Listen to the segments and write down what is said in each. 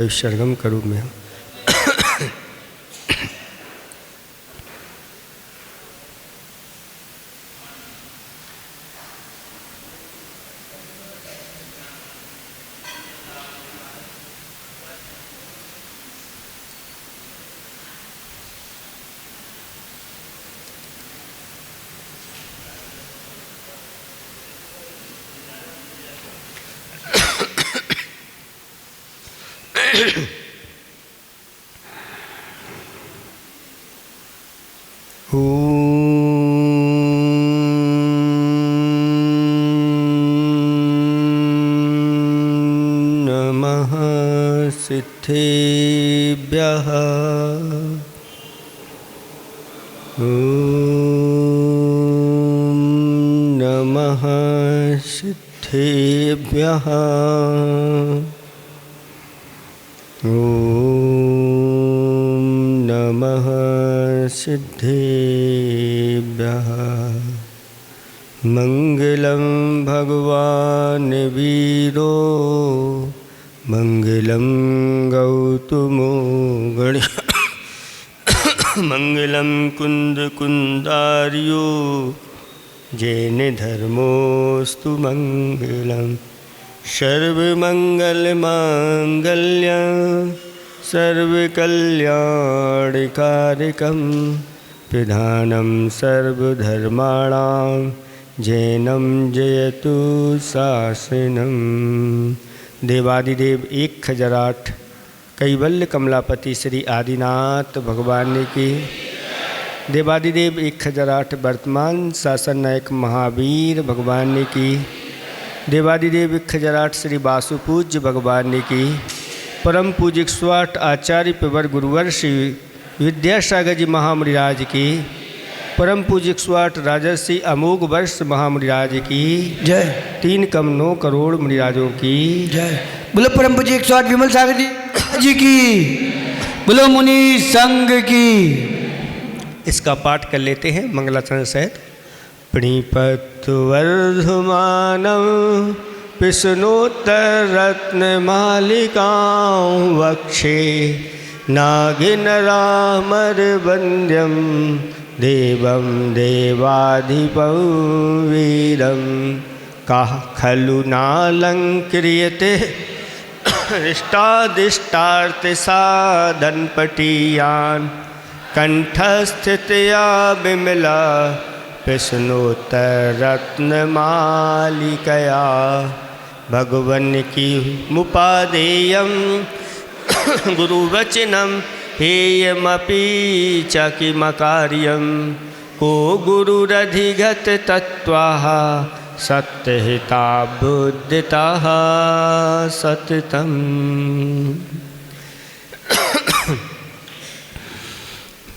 सरगम का रूप में नमः सिद्धेभ्यः नमः सिद्धेभ्यः नमः सिद्धेभ्यः। मंगलं भगवान् वीरो मंगलं गौतमो गणेश मंगलं कुंदकुंदार्यो जैन धर्मोस्तु मंगलं सर्वमंगलमांगल्यं सर्वकल्याणकारकं प्रधानं सर्वधर्माणां जैनं जयतु शासनम्। देवादिदेव 1008 कैवल्य कमलापति श्री आदिनाथ भगवान की। देवादिदेव 1008 वर्तमान शासन नायक महावीर भगवान की। देवादिदेव 1008 श्री वासुपूज्य भगवान की। परम पूज्य 108 आचार्य प्रवर गुरुवर श्री विद्यासागर जी महामुनिराज की। परम पूज्य 108 राजर्षि अमोघ वर्ष महामुनिराज की जय। 3 कम 9 करोड़ मुनिराजों की जय। बोलो परम पूज्य 108 विमल सागर जी की। बोलो मुनि संघ की। इसका पाठ कर लेते हैं मंगलाचरण सहित। प्रणिपत्वर्धमानं विष्णोत्तर रत्न मालिकां वक्षे नागिनरामर वन्द्यं देवं देवाधिपं वीरं कः खलु नालङ्क्रियते इष्टादिष्टार्थसाधनपटीयान् कंठस्थितया विमला विष्णोत्तररत्नमालिकया भगवन् की मुपादेयं गुरुवचनं हेयमपि च किमकार्यं को गुरुरधिगत तत्त्वाः सत्यहिता बुद्धिताः सततं।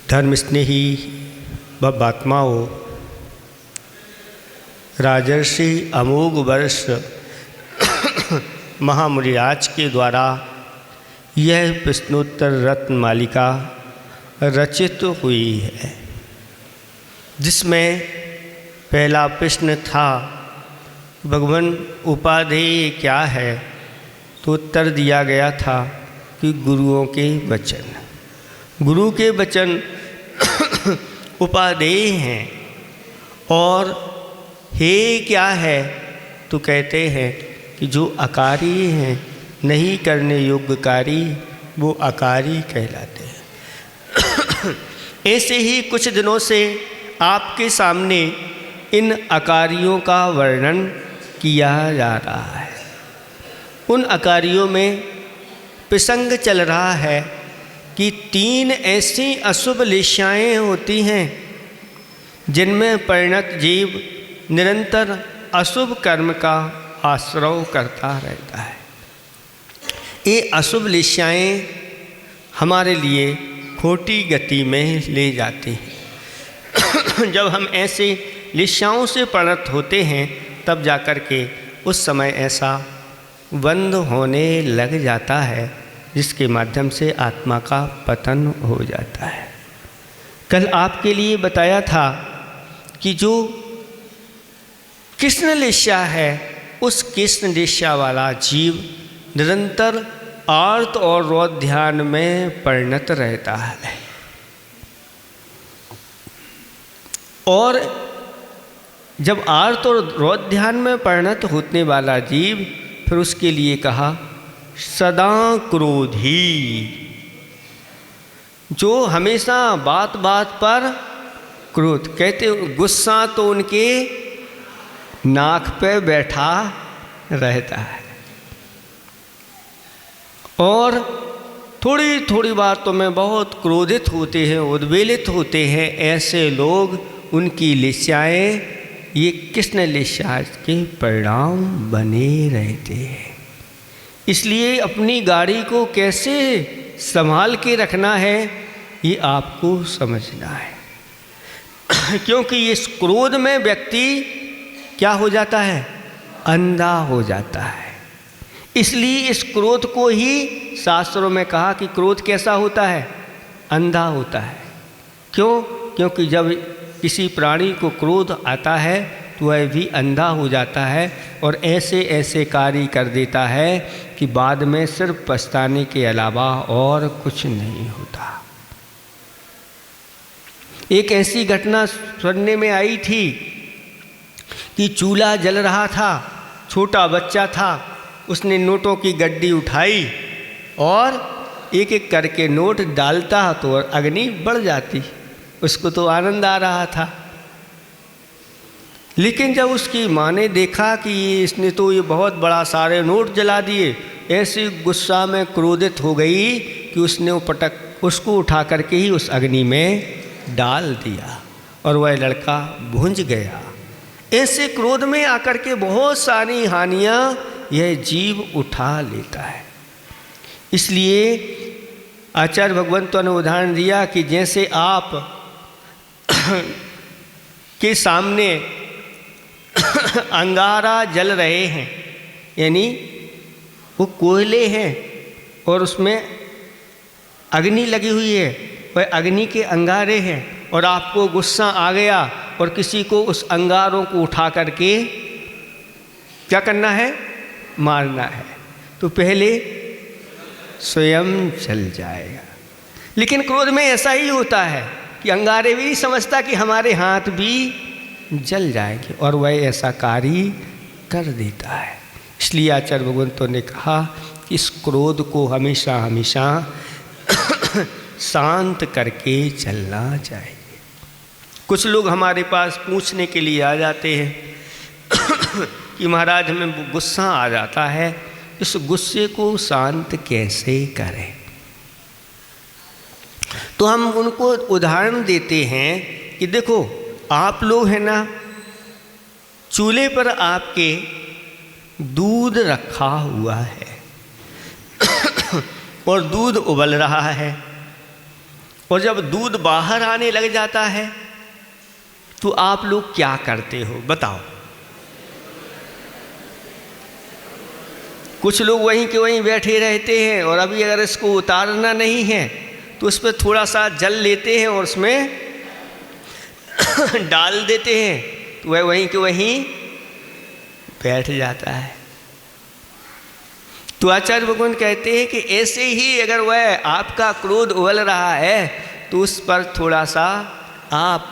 धर्मस्नेही बब्बात्माओं, राजर्षि अमोघ वर्ष महामुनिराज के द्वारा यह प्रश्नोत्तर रत्न मालिका रचित हुई है, जिसमें पहला प्रश्न था भगवान उपाधेय क्या है, तो उत्तर दिया गया था कि गुरुओं के वचन। गुरु के वचन उपादेय हैं। और हे क्या है, तो कहते हैं कि जो अकारी हैं, नहीं करने योग्य कार्य, वो अकारी कहलाते हैं। ऐसे ही कुछ दिनों से आपके सामने इन अकारियों का वर्णन किया जा रहा है। उन अकारियों में प्रसंग चल रहा है कि 3 ऐसी अशुभ लिस्याएँ होती हैं जिनमें परिणत जीव निरंतर अशुभ कर्म का आश्रय करता रहता है। ये अशुभ लिस्याएँ हमारे लिए खोटी गति में ले जाती हैं। जब हम ऐसे लिस्याओं से परिणत होते हैं, तब जाकर के उस समय ऐसा बंद होने लग जाता है, जिसके माध्यम से आत्मा का पतन हो जाता है। कल आपके लिए बताया था कि जो कृष्ण लिस्या है, उस कृष्ण लिस्या वाला जीव निरंतर आर्त और रोध ध्यान में परिणत रहता है। और जब आर्त और रोध ध्यान में परिणत होने वाला जीव, फिर उसके लिए कहा सदा क्रोधी, जो हमेशा बात बात पर क्रोध, कहते गुस्सा तो उनके नाक पे बैठा रहता है। और थोड़ी थोड़ी बातों में बहुत क्रोधित होते हैं, उद्वेलित होते हैं। ऐसे लोग, उनकी लिस्याएँ ये कृष्ण लिस्या के परिणाम बने रहते हैं। इसलिए अपनी गाड़ी को कैसे संभाल के रखना है ये आपको समझना है। क्योंकि इस क्रोध में व्यक्ति क्या हो जाता है? अंधा हो जाता है। इसलिए इस क्रोध को ही शास्त्रों में कहा कि क्रोध कैसा होता है? अंधा होता है। क्यों? क्योंकि जब किसी प्राणी को क्रोध आता है तो वह भी अंधा हो जाता है और ऐसे ऐसे कार्य कर देता है कि बाद में सिर्फ पछताने के अलावा और कुछ नहीं होता। एक ऐसी घटना सुनने में आई थी कि चूल्हा जल रहा था, छोटा बच्चा था, उसने नोटों की गड्डी उठाई और एक एक करके नोट डालता तो अग्नि बढ़ जाती। उसको तो आनंद आ रहा था। लेकिन जब उसकी माँ ने देखा कि इसने तो ये बहुत बड़ा सारे नोट जला दिए, ऐसी गुस्सा में क्रोधित हो गई कि उसने उसको उठा करके ही उस अग्नि में डाल दिया और वह लड़का भुंज गया। ऐसे क्रोध में आकर के बहुत सारी हानियाँ यह जीव उठा लेता है। इसलिए आचार्य भगवंतों ने उदाहरण दिया कि जैसे आप के सामने अंगारा जल रहे हैं, यानी वो कोयले हैं और उसमें अग्नि लगी हुई है, वह अग्नि के अंगारे हैं, और आपको गुस्सा आ गया और किसी को उस अंगारों को उठा करके क्या करना है? मारना है, तो पहले स्वयं जल जाएगा। लेकिन क्रोध में ऐसा ही होता है कि अंगारे भी नहीं समझता कि हमारे हाथ भी जल जाएंगे, और वह ऐसा कार्य कर देता है। इसलिए आचार्य भगवंतों ने कहा कि इस क्रोध को हमेशा हमेशा शांत करके चलना चाहिए। कुछ लोग हमारे पास पूछने के लिए आ जाते हैं कि महाराज हमें गुस्सा आ जाता है, इस गुस्से को शांत कैसे करें? तो हम उनको उदाहरण देते हैं कि देखो, आप लोग हैं ना, चूल्हे पर आपके दूध रखा हुआ है और दूध उबल रहा है, और जब दूध बाहर आने लग जाता है तो आप लोग क्या करते हो बताओ? कुछ लोग वहीं के वहीं बैठे रहते हैं, और अभी अगर इसको उतारना नहीं है तो उस पर थोड़ा सा जल लेते हैं और उसमें डाल देते हैं, तो वह वहीं के वहीं बैठ जाता है। तो आचार्य भगवान कहते हैं कि ऐसे ही अगर वह आपका क्रोध उबल रहा है तो उस पर थोड़ा सा आप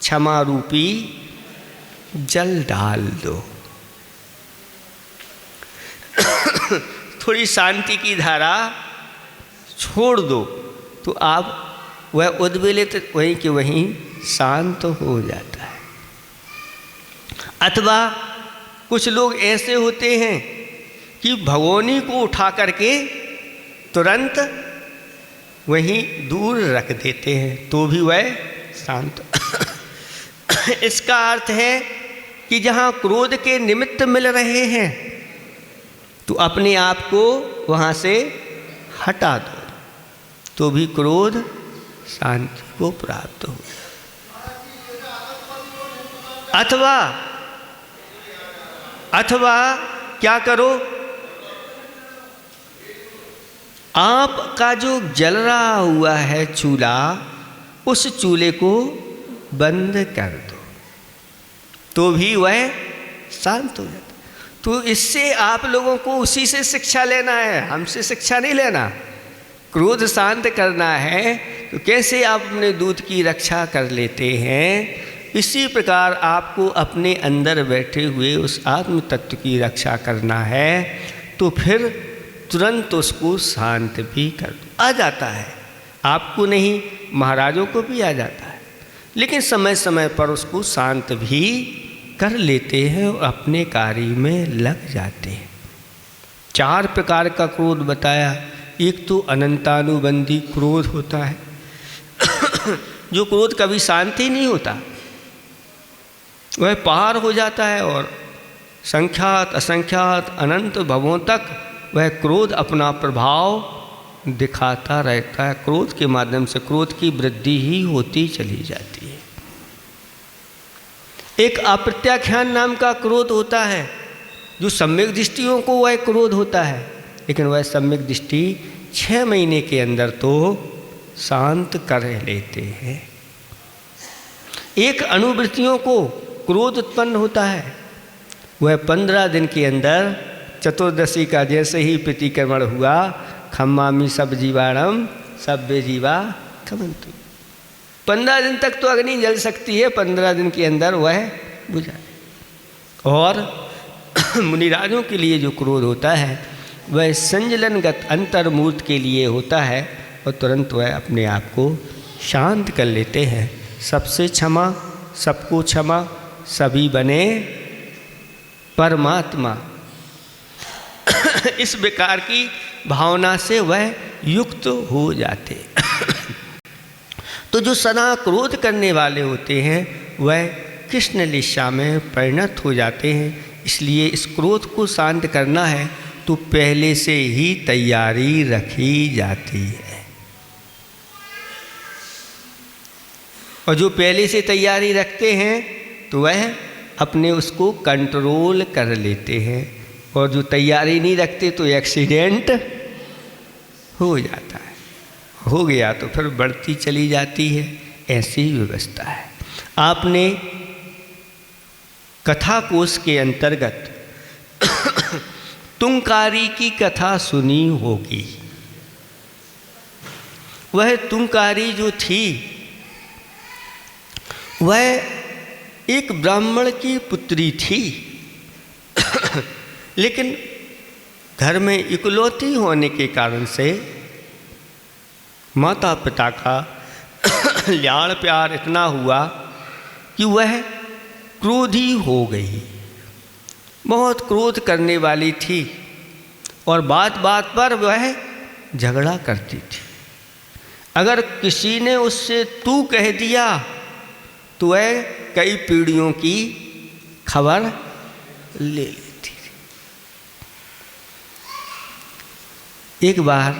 क्षमा रूपी जल डाल दो, थोड़ी शांति की धारा छोड़ दो, तो आप वह उद्वेलित वहीं के वहीं शांत हो जाता है। अथवा कुछ लोग ऐसे होते हैं कि भगोनी को उठा करके तुरंत वहीं दूर रख देते हैं, तो भी वह शांत। इसका अर्थ है कि जहाँ क्रोध के निमित्त मिल रहे हैं तो अपने आप को वहाँ से हटा दो, तो भी क्रोध शांति को प्राप्त हो। अथवा क्या करो, आपका जो जल रहा हुआ है चूल्हा, उस चूल्हे को बंद कर दो, तो भी वह शांत हो जाता। तो इससे आप लोगों को उसी से शिक्षा लेना है, हमसे शिक्षा नहीं लेना। क्रोध शांत करना है तो कैसे आप अपने दूध की रक्षा कर लेते हैं, इसी प्रकार आपको अपने अंदर बैठे हुए उस आत्म तत्व की रक्षा करना है। तो फिर तुरंत उसको शांत भी कर आ जाता है। आपको नहीं, महाराजों को भी आ जाता है, लेकिन समय समय पर उसको शांत भी कर लेते हैं और अपने कार्य में लग जाते हैं। 4 प्रकार का क्रोध बताया। एक तो अनंतानुबंधी क्रोध होता है जो क्रोध कभी शांत ही नहीं होता, वह पार हो जाता है और संख्यात असंख्यात अनंत भवों तक वह क्रोध अपना प्रभाव दिखाता रहता है। क्रोध के माध्यम से क्रोध की वृद्धि ही होती चली जाती है। एक अप्रत्याख्यान नाम का क्रोध होता है जो सम्यक दृष्टियों को वह क्रोध होता है, लेकिन वह सम्यक दृष्टि 6 महीने के अंदर तो शांत कर लेते हैं। एक अनुवृत्तियों को क्रोध उत्पन्न होता है, वह 15 दिन के अंदर चतुर्दशी का जैसे ही प्रतिक्रमण हुआ, खम्मामी सब जीवाणम सभ्य जीवा खमंतु, 15 दिन तक तो अग्नि जल सकती है, 15 दिन के अंदर वह बुझा। और मुनिराजों के लिए जो क्रोध होता है वह संजलनगत अंतर्मूर्त के लिए होता है और तुरंत वह अपने आप को शांत कर लेते हैं। सबसे क्षमा, सबको क्षमा, सभी बने परमात्मा, इस प्रकार की भावना से वह युक्त हो जाते। तो जो सदा क्रोध करने वाले होते हैं वह कृष्ण लीला में परिणत हो जाते हैं। इसलिए इस क्रोध को शांत करना है तो पहले से ही तैयारी रखी जाती है। और जो पहले से तैयारी रखते हैं तो वह अपने उसको कंट्रोल कर लेते हैं, और जो तैयारी नहीं रखते तो एक्सीडेंट हो जाता है। हो गया तो फिर बढ़ती चली जाती है। ऐसी व्यवस्था है। आपने कथा कोश के अंतर्गत तुंकारी की कथा सुनी होगी। वह तुंकारी जो थी वह एक ब्राह्मण की पुत्री थी, लेकिन घर में इकलौती होने के कारण से माता पिता का लाड़ प्यार इतना हुआ कि वह क्रोधी हो गई। बहुत क्रोध करने वाली थी और बात बात पर वह झगड़ा करती थी। अगर किसी ने उससे तू कह दिया तो वह कई पीढ़ियों की खबर ले लेती थी। एक बार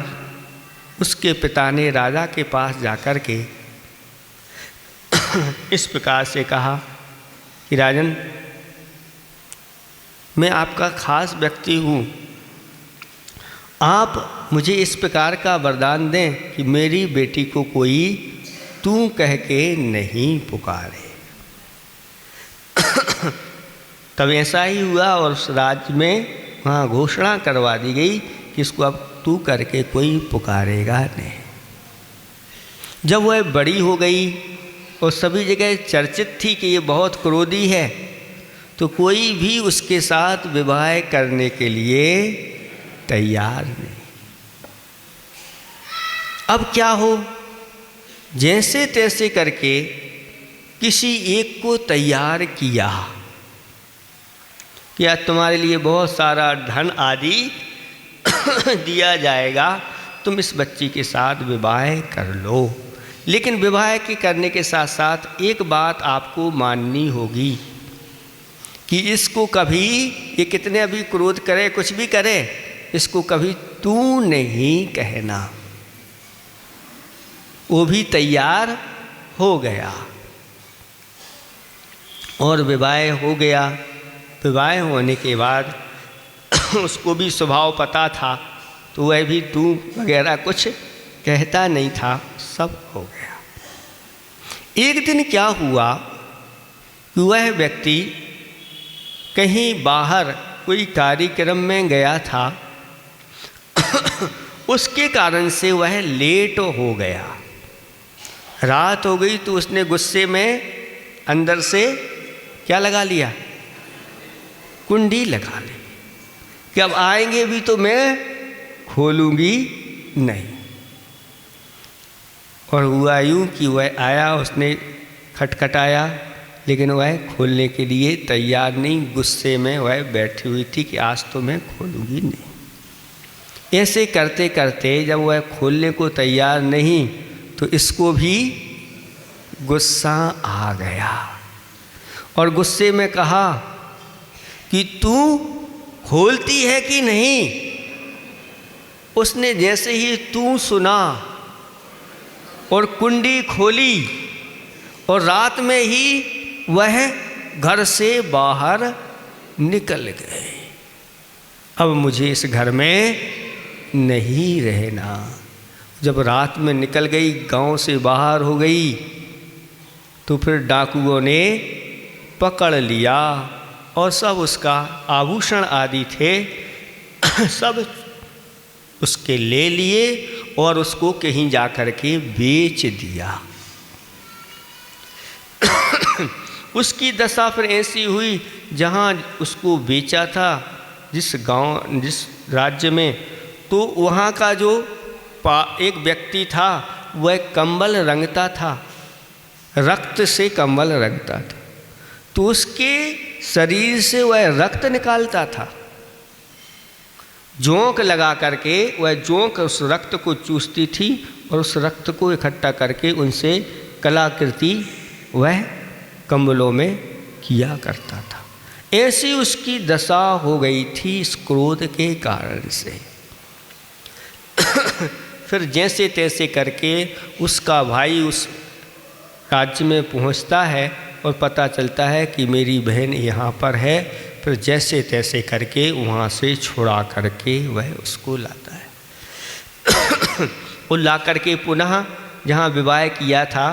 उसके पिता ने राजा के पास जाकर के इस प्रकार से कहा कि राजन, मैं आपका खास व्यक्ति हूँ, आप मुझे इस प्रकार का वरदान दें कि मेरी बेटी को कोई तू कह के नहीं पुकारे। तब ऐसा ही हुआ और उस राज्य में वहाँ घोषणा करवा दी गई कि इसको अब तू करके कोई पुकारेगा नहीं। जब वह बड़ी हो गई और सभी जगह चर्चित थी कि ये बहुत क्रोधी है, तो कोई भी उसके साथ विवाह करने के लिए तैयार नहीं। अब क्या हो, जैसे तैसे करके किसी एक को तैयार किया कि आज तुम्हारे लिए बहुत सारा धन आदि दिया जाएगा, तुम इस बच्ची के साथ विवाह कर लो। लेकिन विवाह के करने के साथ साथ एक बात आपको माननी होगी कि इसको कभी, ये कितने अभी क्रोध करे कुछ भी करे, इसको कभी तू नहीं कहना। वो भी तैयार हो गया और विवाह हो गया। विवाह होने के बाद उसको भी स्वभाव पता था, तो वह भी तू वगैरह कुछ कहता नहीं था, सब हो गया। एक दिन क्या हुआ कि वह व्यक्ति कहीं बाहर कोई कार्यक्रम में गया था, उसके कारण से वह लेट हो गया। रात हो गई तो उसने गुस्से में अंदर से क्या लगा लिया, कुंडी लगा ली कि अब आएंगे भी तो मैं खोलूंगी नहीं। और हुआ यूँ कि वह आया, उसने खटखटाया, लेकिन वह खोलने के लिए तैयार नहीं, गुस्से में वह बैठी हुई थी कि आज तो मैं खोलूंगी नहीं। ऐसे करते करते जब वह खोलने को तैयार नहीं तो इसको भी गुस्सा आ गया और गुस्से में कहा कि तू खोलती है कि नहीं। उसने जैसे ही तू सुना और कुंडी खोली और रात में ही वह घर से बाहर निकल गए। अब मुझे इस घर में नहीं रहना। जब रात में निकल गई, गांव से बाहर हो गई, तो फिर डाकुओं ने पकड़ लिया और सब उसका आभूषण आदि थे सब उसके ले लिए और उसको कहीं जा कर के बेच दिया। उसकी दशा फिर ऐसी हुई, जहाँ उसको बेचा था, जिस गांव जिस राज्य में, तो वहाँ का जो एक व्यक्ति था वह कंबल रंगता था, रक्त से कंबल रंगता था, तो उसके शरीर से वह रक्त निकालता था। जोंक लगा करके वह जोंक उस रक्त को चूसती थी और उस रक्त को इकट्ठा करके उनसे कलाकृति वह कंबलों में किया करता था। ऐसी उसकी दशा हो गई थी इस क्रोध के कारण से। फिर जैसे तैसे करके उसका भाई उस राज्य में पहुंचता है और पता चलता है कि मेरी बहन यहाँ पर है। फिर जैसे तैसे करके वहाँ से छुड़ा करके वह उसको लाता है और ला करके पुनः जहाँ विवाह किया था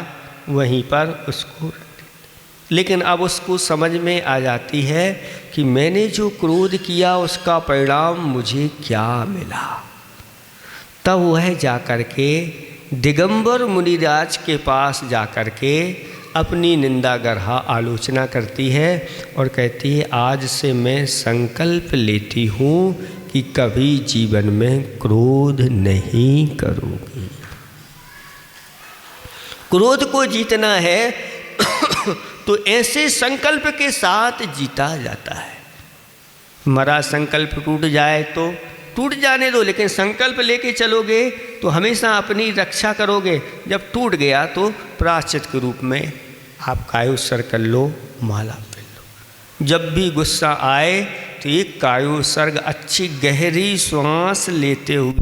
वहीं पर उसको। लेकिन अब उसको समझ में आ जाती है कि मैंने जो क्रोध किया उसका परिणाम मुझे क्या मिला। तब वह जाकर के दिगंबर मुनिराज के पास जाकर के अपनी निंदा गर्हा आलोचना करती है और कहती है, आज से मैं संकल्प लेती हूँ कि कभी जीवन में क्रोध नहीं करूँगी। क्रोध को जीतना है तो ऐसे संकल्प के साथ जीता जाता है। मरा संकल्प टूट जाए तो टूट जाने दो, लेकिन संकल्प लेके चलोगे तो हमेशा अपनी रक्षा करोगे। जब टूट गया तो प्रायश्चित के रूप में आप कायोत्सर्ग कर लो, माला पहन लो। जब भी गुस्सा आए तो एक कायोत्सर्ग, अच्छी गहरी श्वास लेते हुए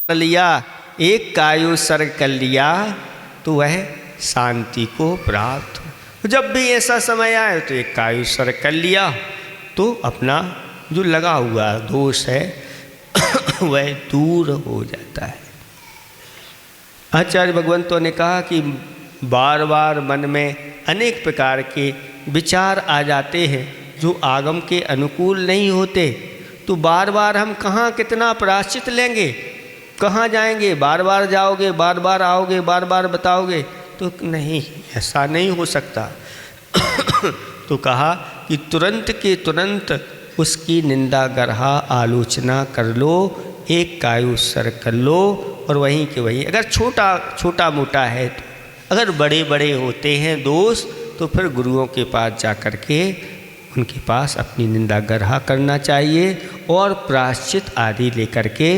लिया, एक कायोत्सर्ग कर लिया तो वह शांति को प्राप्त हो। जब भी ऐसा समय आए तो एक कायोत्सर्ग कर लिया तो अपना जो लगा हुआ दोष है वह दूर हो जाता है। आचार्य भगवंतों ने कहा कि बार बार मन में अनेक प्रकार के विचार आ जाते हैं जो आगम के अनुकूल नहीं होते, तो बार बार हम कहाँ कितना प्रायश्चित लेंगे, कहाँ जाएंगे। बार बार जाओगे, बार बार आओगे, बार बार बताओगे तो नहीं, ऐसा नहीं हो सकता। तो कहा कि तुरंत के तुरंत उसकी निंदा गर्हा आलोचना कर लो, एक कायोत्सर्ग कर लो और वहीं के वहीं। अगर छोटा मोटा है तो, अगर बड़े बड़े होते हैं दोष तो फिर गुरुओं के पास जा कर के उनके पास अपनी निंदा ग्रह करना चाहिए और प्रायश्चित आदि लेकर के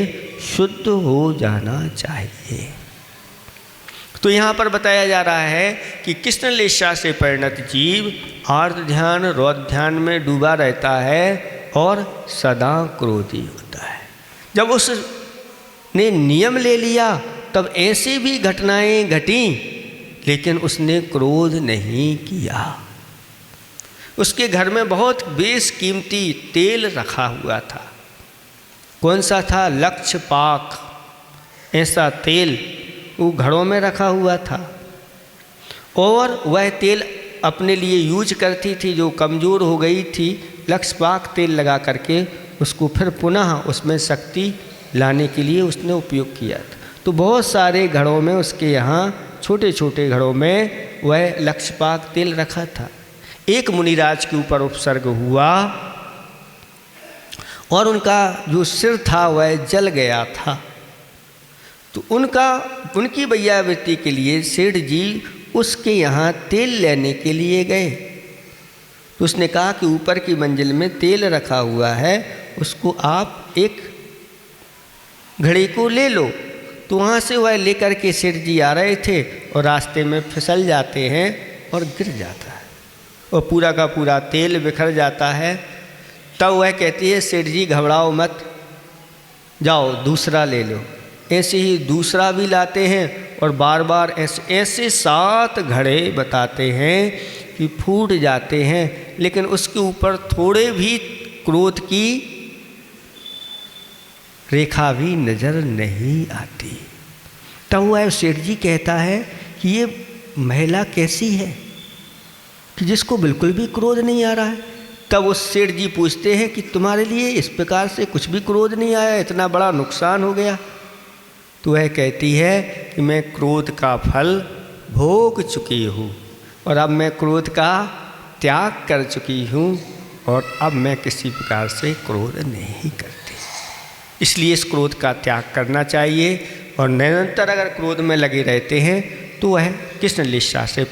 शुद्ध हो जाना चाहिए। तो यहाँ पर बताया जा रहा है कि कृष्ण लेशा से परिणत जीव आर्त ध्यान रौद्र ध्यान में डूबा रहता है और सदा क्रोधी होता है। जब उसने नियम ले लिया तब ऐसी भी घटनाएं घटी, लेकिन उसने क्रोध नहीं किया। उसके घर में बहुत बेशकीमती तेल रखा हुआ था। कौन सा था? लक्ष्य पाक। ऐसा तेल वो घड़ों में रखा हुआ था और वह तेल अपने लिए यूज करती थी। जो कमज़ोर हो गई थी, लक्ष्य पाक तेल लगा करके उसको फिर पुनः उसमें शक्ति लाने के लिए उसने उपयोग किया था। तो बहुत सारे घड़ों में, उसके यहाँ छोटे छोटे घड़ों में वह लक्ष्य पाक तेल रखा था। एक मुनिराज के ऊपर उपसर्ग हुआ और उनका जो सिर था वह जल गया था। तो उनकी वैयावृत्ति के लिए सेठ जी उसके यहाँ तेल लेने के लिए गए। तो उसने कहा कि ऊपर की मंजिल में तेल रखा हुआ है, उसको आप एक घड़े को ले लो। तो वहाँ से वह लेकर के सेठ जी आ रहे थे और रास्ते में फिसल जाते हैं और गिर जाता है और पूरा का पूरा तेल बिखर जाता है। तब वह कहती है, सेठ जी घबराओ मत, जाओ दूसरा ले लो। ऐसे ही दूसरा भी लाते हैं और बार बार ऐसे 7 घड़े बताते हैं कि फूट जाते हैं, लेकिन उसके ऊपर थोड़े भी क्रोध की रेखा भी नज़र नहीं आती। तब वह सेठ जी कहता है कि ये महिला कैसी है कि जिसको बिल्कुल भी क्रोध नहीं आ रहा है। तब उस सेठ जी पूछते हैं कि तुम्हारे लिए इस प्रकार से कुछ भी क्रोध नहीं आया, इतना बड़ा नुकसान हो गया। तो वह कहती है कि मैं क्रोध का फल भोग चुकी हूँ और अब मैं क्रोध का त्याग कर चुकी हूँ और अब मैं किसी प्रकार से क्रोध नहीं करती। इसलिए इस क्रोध का त्याग करना चाहिए और निरंतर अगर क्रोध में लगे रहते हैं तो वह कृष्ण लीला से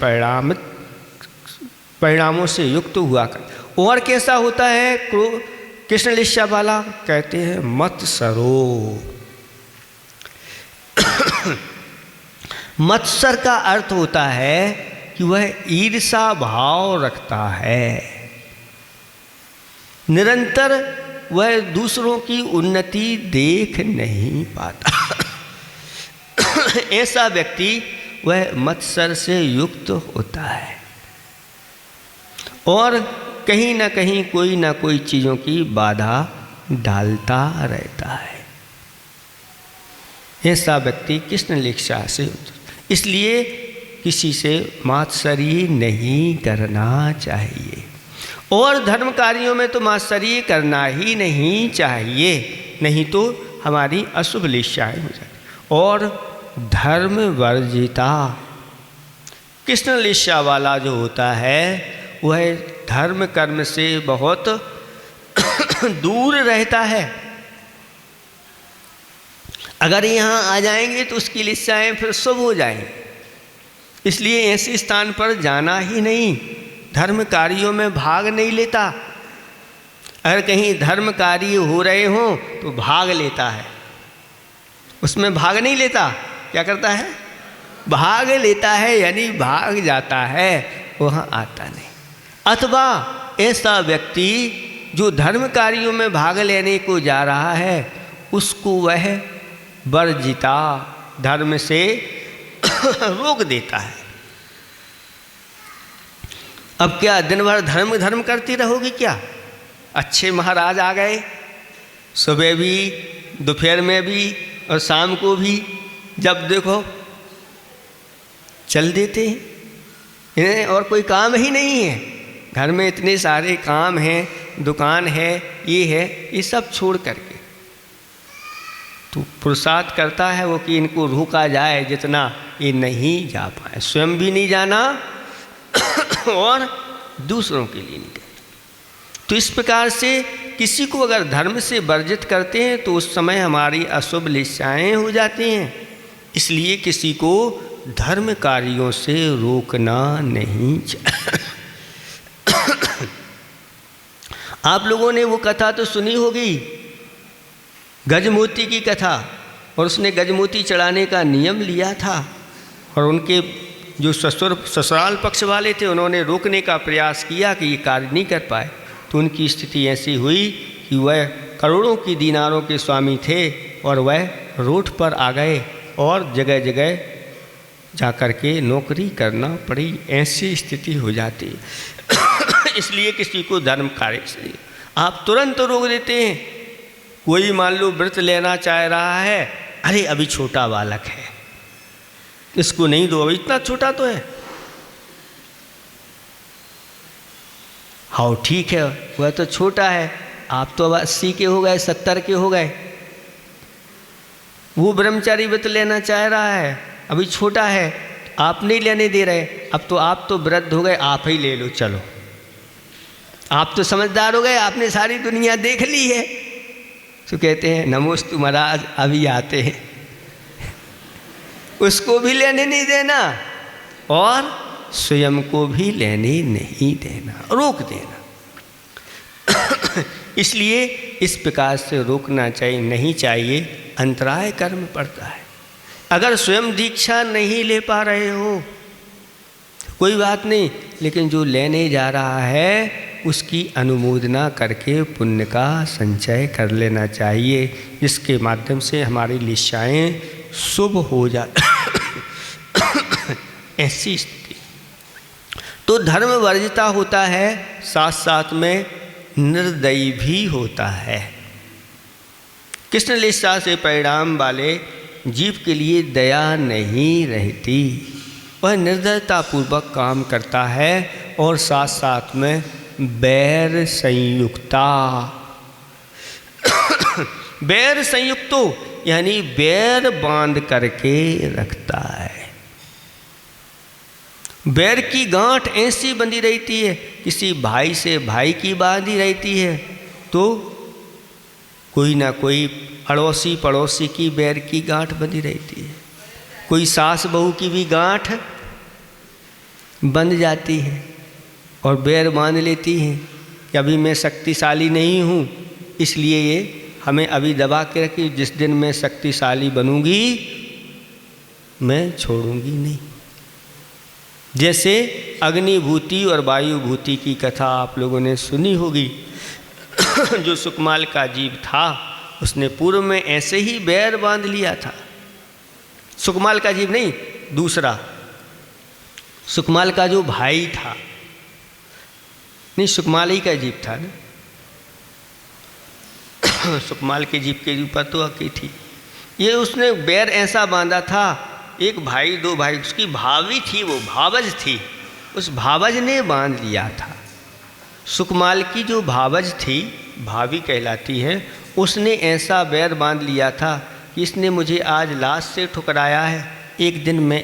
परिणामों से युक्त हुआ कर। और कैसा होता है कृष्ण लीला वाला? कहते हैं मत्सरो। मत्सर का अर्थ होता है कि वह ईर्षा भाव रखता है। निरंतर वह दूसरों की उन्नति देख नहीं पाता। ऐसा व्यक्ति वह मत्सर से युक्त होता है और कहीं ना कहीं कोई ना कोई चीज़ों की बाधा डालता रहता है। ऐसा व्यक्ति कृष्ण लीला से, इसलिए किसी से मात्सर्य नहीं करना चाहिए और धर्म कार्यों में तो मात्सर्य करना ही नहीं चाहिए, नहीं तो हमारी अशुभ लीलाएं हो जाती। और धर्म वर्जिता, कृष्ण लीला वाला जो होता है वह धर्म कर्म से बहुत दूर रहता है। अगर यहाँ आ जाएंगे तो उसकी लीलाएं फिर शुभ हो जाएंगी, इसलिए ऐसे स्थान पर जाना ही नहीं, धर्म कार्यों में भाग नहीं लेता। अगर कहीं धर्म कार्य हो रहे हों तो भाग लेता है, उसमें भाग नहीं लेता। क्या करता है? भाग लेता है, यानी भाग जाता है, वहाँ आता नहीं। अथवा ऐसा व्यक्ति जो धर्म कार्यों में भाग लेने को जा रहा है उसको वह वर्जिता, धर्म से रोक देता है। अब क्या दिन भर धर्म धर्म करती रहोगी क्या? अच्छे महाराज आ गए, सुबह भी, दोपहर में भी और शाम को भी, जब देखो चल देते हैं। इन्हें और कोई काम ही नहीं है, घर में इतने सारे काम हैं, दुकान है, ये है, ये सब छोड़ करके तो पुरुषार्थ करता है वो कि इनको रोका जाए जितना ये नहीं जा पाए, स्वयं भी नहीं जाना और दूसरों के लिए नहीं करते। तो इस प्रकार से किसी को अगर धर्म से वर्जित करते हैं तो उस समय हमारी अशुभ लीलाएं हो जाती हैं। इसलिए किसी को धर्म कार्यों से रोकना नहीं चाहिए। आप लोगों ने वो कथा तो सुनी होगी, गजमोती की कथा, और उसने गजमोती चढ़ाने का नियम लिया था, और उनके जो ससुराल पक्ष वाले थे उन्होंने रोकने का प्रयास किया कि ये कार्य नहीं कर पाए। तो उनकी स्थिति ऐसी हुई कि वह करोड़ों की दीनारों के स्वामी थे और वह रोड पर आ गए और जगह जगह जाकर के नौकरी करना पड़ी। ऐसी स्थिति हो जाती है। इसलिए किसी को धर्म कार्य से आप तुरंत रोक देते हैं। कोई मान लो व्रत लेना चाह रहा है, अरे अभी छोटा बालक है, इसको नहीं दो, अभी इतना छोटा तो है। हाँ ठीक है, वह तो छोटा है, आप तो अब 80 के हो गए, 70 के हो गए। वो ब्रह्मचारी व्रत लेना चाह रहा है, अभी छोटा है, आप नहीं लेने दे रहे। अब तो आप तो वृद्ध हो गए, आप ही ले लो, चलो आप तो समझदार हो गए, आपने सारी दुनिया देख ली है। तो कहते हैं नमोस्तु महाराज, अभी आते हैं। उसको भी लेने नहीं देना और स्वयं को भी लेने नहीं देना, रोक देना। इसलिए इस प्रकार से रोकना चाहिए, नहीं चाहिए, अंतराय कर्म पड़ता है। अगर स्वयं दीक्षा नहीं ले पा रहे हो कोई बात नहीं, लेकिन जो लेने जा रहा है उसकी अनुमोदना करके पुण्य का संचय कर लेना चाहिए, जिसके माध्यम से हमारी लिशाएँ शुभ हो जाए। ऐसी स्थिति तो धर्म वर्जिता होता है, साथ साथ में निर्दयी भी होता है। कृष्ण लीला से परिणाम वाले जीव के लिए दया नहीं रहती, वह निर्दयतापूर्वक काम करता है और साथ साथ में बैर संयुक्ता बैर संयुक्तो यानी बैर बांध करके रखता है। बैर की गांठ ऐसी बंधी रहती है, किसी भाई से भाई की बांधी रहती है तो कोई ना कोई अड़ोसी पड़ोसी की बैर की गांठ बंधी रहती है, कोई सास बहू की भी गांठ बंध जाती है और बैर बांध लेती हैं कि अभी मैं शक्तिशाली नहीं हूँ, इसलिए ये हमें अभी दबा के रखी, जिस दिन मैं शक्तिशाली बनूंगी मैं छोड़ूंगी नहीं। जैसे अग्निभूति और वायुभूति की कथा आप लोगों ने सुनी होगी। जो सुकमाल का जीव था उसने पूर्व में ऐसे ही बैर बांध लिया था। सुकमाल का जीव नहीं, दूसरा सुकमाल का जो भाई था, नहीं सुकमाल ही का जीव था ना, सुकमाल के जीव के ऊपर तो हकी थी। ये उसने बैर ऐसा बांधा था, एक भाई दो भाई, उसकी भावी थी, वो भावज थी, उस भावज ने बांध लिया था। सुकमाल की जो भावज थी, भाभी कहलाती है, उसने ऐसा बैर बांध लिया था कि इसने मुझे आज लाश से ठुकराया है, एक दिन मैं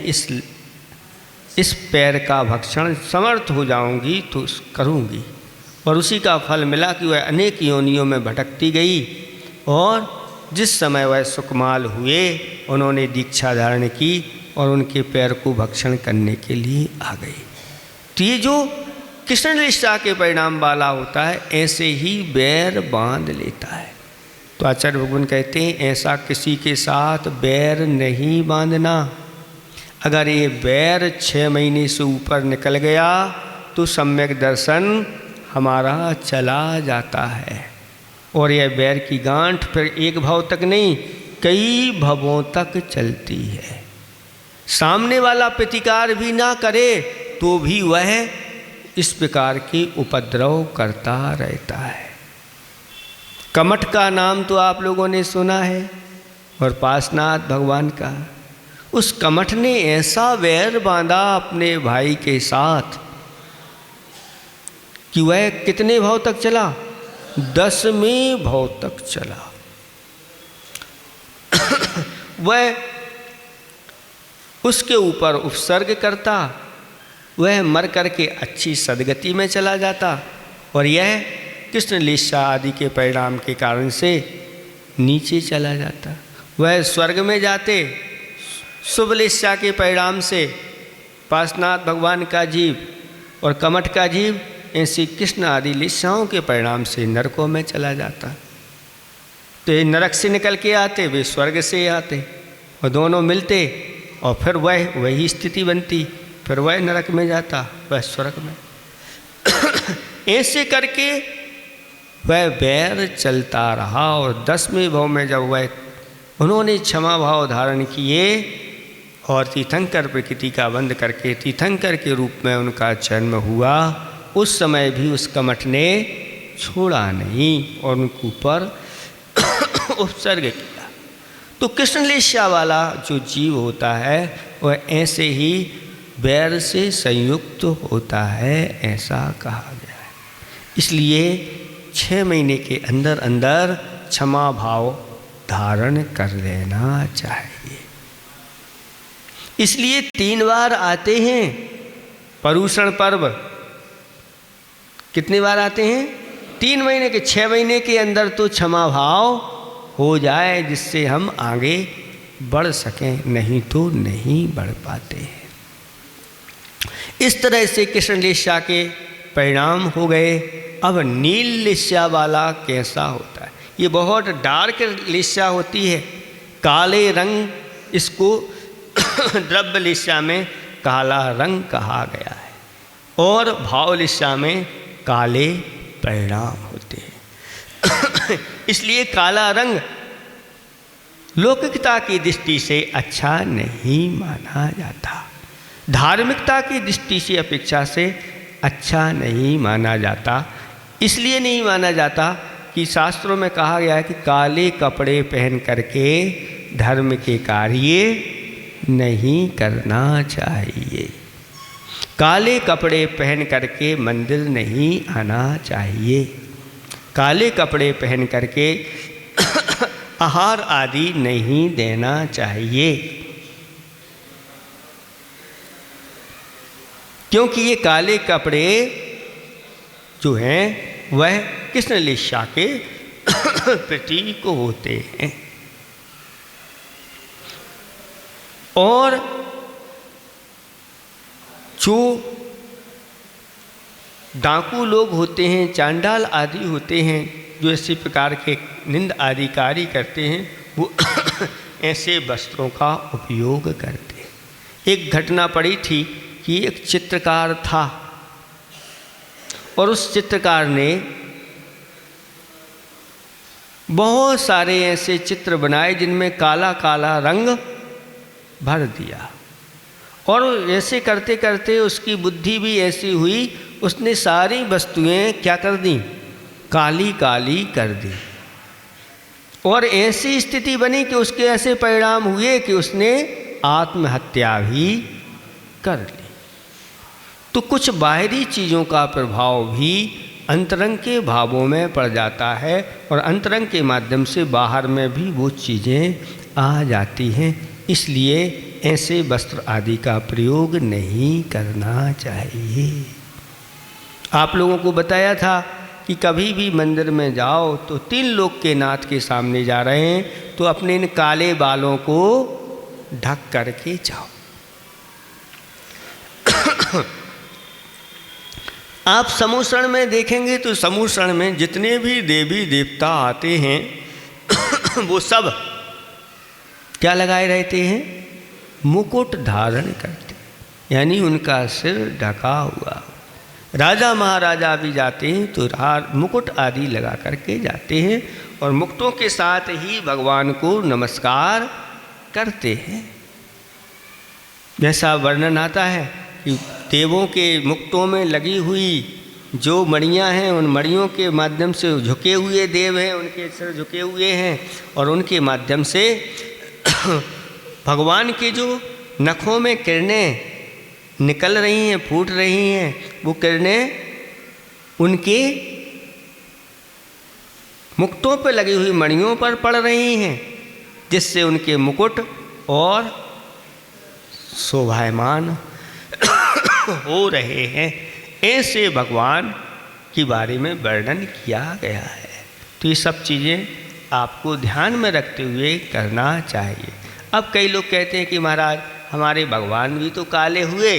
इस पैर का भक्षण समर्थ हो जाऊंगी तो करूंगी। और उसी का फल मिला कि वह अनेक योनियों में भटकती गई और जिस समय वह सुकमाल हुए उन्होंने दीक्षा धारण की और उनके पैर को भक्षण करने के लिए आ गई। तो ये जो कृष्ण निष्ठा के परिणाम वाला होता है ऐसे ही बैर बांध लेता है। तो आचार्य भगवान कहते हैं ऐसा किसी के साथ बैर नहीं बांधना। अगर ये बैर 6 महीने से ऊपर निकल गया तो सम्यक दर्शन हमारा चला जाता है और यह बैर की गांठ फिर एक भाव तक नहीं कई भवों तक चलती है। सामने वाला प्रतिकार भी ना करे तो भी वह इस प्रकार के उपद्रव करता रहता है। कमठ का नाम तो आप लोगों ने सुना है और पासनाथ भगवान का। उस कमठ ने ऐसा वैर बांधा अपने भाई के साथ कि वह कितने भाव तक चला, 10वें भाव तक चला। वह उसके ऊपर उपसर्ग करता, वह मर करके अच्छी सदगति में चला जाता और यह कृष्ण लीला आदि के परिणाम के कारण से नीचे चला जाता। वह स्वर्ग में जाते शुभ लीला के परिणाम से। पासनाथ भगवान का जीव और कमठ का जीव ऐसी कृष्ण आदि लिस्साओं के परिणाम से नरकों में चला जाता। तो ये नरक से निकल के आते, वे स्वर्ग से आते और दोनों मिलते और फिर वही स्थिति बनती, फिर वह नरक में जाता, वह स्वर्ग में। ऐसे करके वह बैर चलता रहा और 10वें भाव में जब वह उन्होंने क्षमा भाव धारण किए और तीर्थंकर प्रकृति का बंद करके तीर्थंकर के रूप में उनका जन्म हुआ, उस समय भी उस कमठ ने छोड़ा नहीं और उनके ऊपर उपसर्ग किया। तो कृष्णलेशा वाला जो जीव होता है वह ऐसे ही बैर से संयुक्त होता है, ऐसा कहा गया है। इसलिए 6 महीने के अंदर अंदर क्षमा भाव धारण कर लेना चाहिए। इसलिए 3 बार आते हैं पर्युषण पर्व। कितनी बार आते हैं? 3 महीने के, 6 महीने के अंदर तो क्षमा भाव हो जाए जिससे हम आगे बढ़ सकें, नहीं तो नहीं बढ़ पाते हैं। इस तरह से कृष्णलेशा के परिणाम हो गए। अब नील लेस्या वाला कैसा होता है? ये बहुत डार्क लेस्या होती है, काले रंग, इसको द्रव्य लेस्या में काला रंग कहा गया है और भाव लेस्या में काले परिणाम होते हैं। इसलिए काला रंग लौकिकता की दृष्टि से अच्छा नहीं माना जाता, धार्मिकता की दृष्टि से अपेक्षा से अच्छा नहीं माना जाता। इसलिए नहीं माना जाता कि शास्त्रों में कहा गया है कि काले कपड़े पहन करके धर्म के कार्य नहीं करना चाहिए, काले कपड़े पहन करके मंदिर नहीं आना चाहिए, काले कपड़े पहन करके आहार आदि नहीं देना चाहिए, क्योंकि ये काले कपड़े जो हैं वह कृष्णलेशा के प्रतीक होते हैं। और जो डाकू लोग होते हैं, चांडाल आदि होते हैं, जो ऐसे प्रकार के निंद आदि कार्य करते हैं, वो ऐसे वस्त्रों का उपयोग करते हैं। एक घटना पड़ी थी कि एक चित्रकार था और उस चित्रकार ने बहुत सारे ऐसे चित्र बनाए जिनमें काला काला रंग भर दिया और ऐसे करते करते उसकी बुद्धि भी ऐसी हुई, उसने सारी वस्तुएं क्या कर दी? काली काली कर दी और ऐसी स्थिति बनी कि उसके ऐसे परिणाम हुए कि उसने आत्महत्या भी कर ली। तो कुछ बाहरी चीज़ों का प्रभाव भी अंतरंग के भावों में पड़ जाता है और अंतरंग के माध्यम से बाहर में भी वो चीज़ें आ जाती हैं। इसलिए ऐसे वस्त्र आदि का प्रयोग नहीं करना चाहिए। आप लोगों को बताया था कि कभी भी मंदिर में जाओ तो 3 लोग के नाथ के सामने जा रहे हैं तो अपने इन काले बालों को ढक करके जाओ। आप समूषण में देखेंगे तो समूषण में जितने भी देवी देवता आते हैं वो सब क्या लगाए रहते हैं? मुकुट धारण करते, यानी उनका सिर ढका हुआ। राजा महाराजा भी जाते हैं तो मुकुट आदि लगा करके जाते हैं और मुकुटों के साथ ही भगवान को नमस्कार करते हैं। जैसा वर्णन आता है कि देवों के मुकुटों में लगी हुई जो मणियाँ हैं, उन मणियों के माध्यम से झुके हुए देव हैं, उनके सिर झुके हुए हैं और उनके माध्यम से भगवान के जो नखों में किरणें निकल रही हैं, फूट रही हैं, वो किरणें उनके मुकुटों पर लगी हुई मणियों पर पड़ रही हैं, जिससे उनके मुकुट और शोभायमान हो रहे हैं। ऐसे भगवान के बारे में वर्णन किया गया है। तो ये सब चीज़ें आपको ध्यान में रखते हुए करना चाहिए। अब कई लोग कहते हैं कि महाराज हमारे भगवान भी तो काले हुए,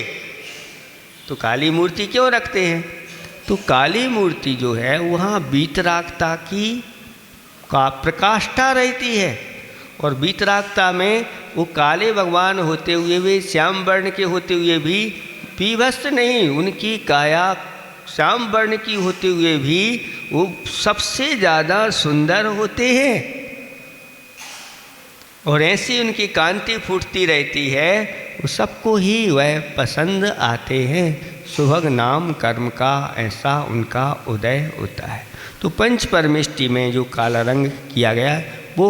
तो काली मूर्ति क्यों रखते हैं? तो काली मूर्ति जो है वहाँ वीतरागता की का प्रकाष्ठा रहती है। और वीतरागता में वो काले भगवान होते हुए भी, श्याम वर्ण के होते हुए भी विभस्त नहीं, उनकी काया श्याम वर्ण की होते हुए भी वो सबसे ज़्यादा सुंदर होते हैं। और ऐसी उनकी कांति फूटती रहती है, वो सबको ही वह पसंद आते हैं। सुभग नाम कर्म का ऐसा उनका उदय होता है। तो पंच परमेष्टि में जो काला रंग किया गया वो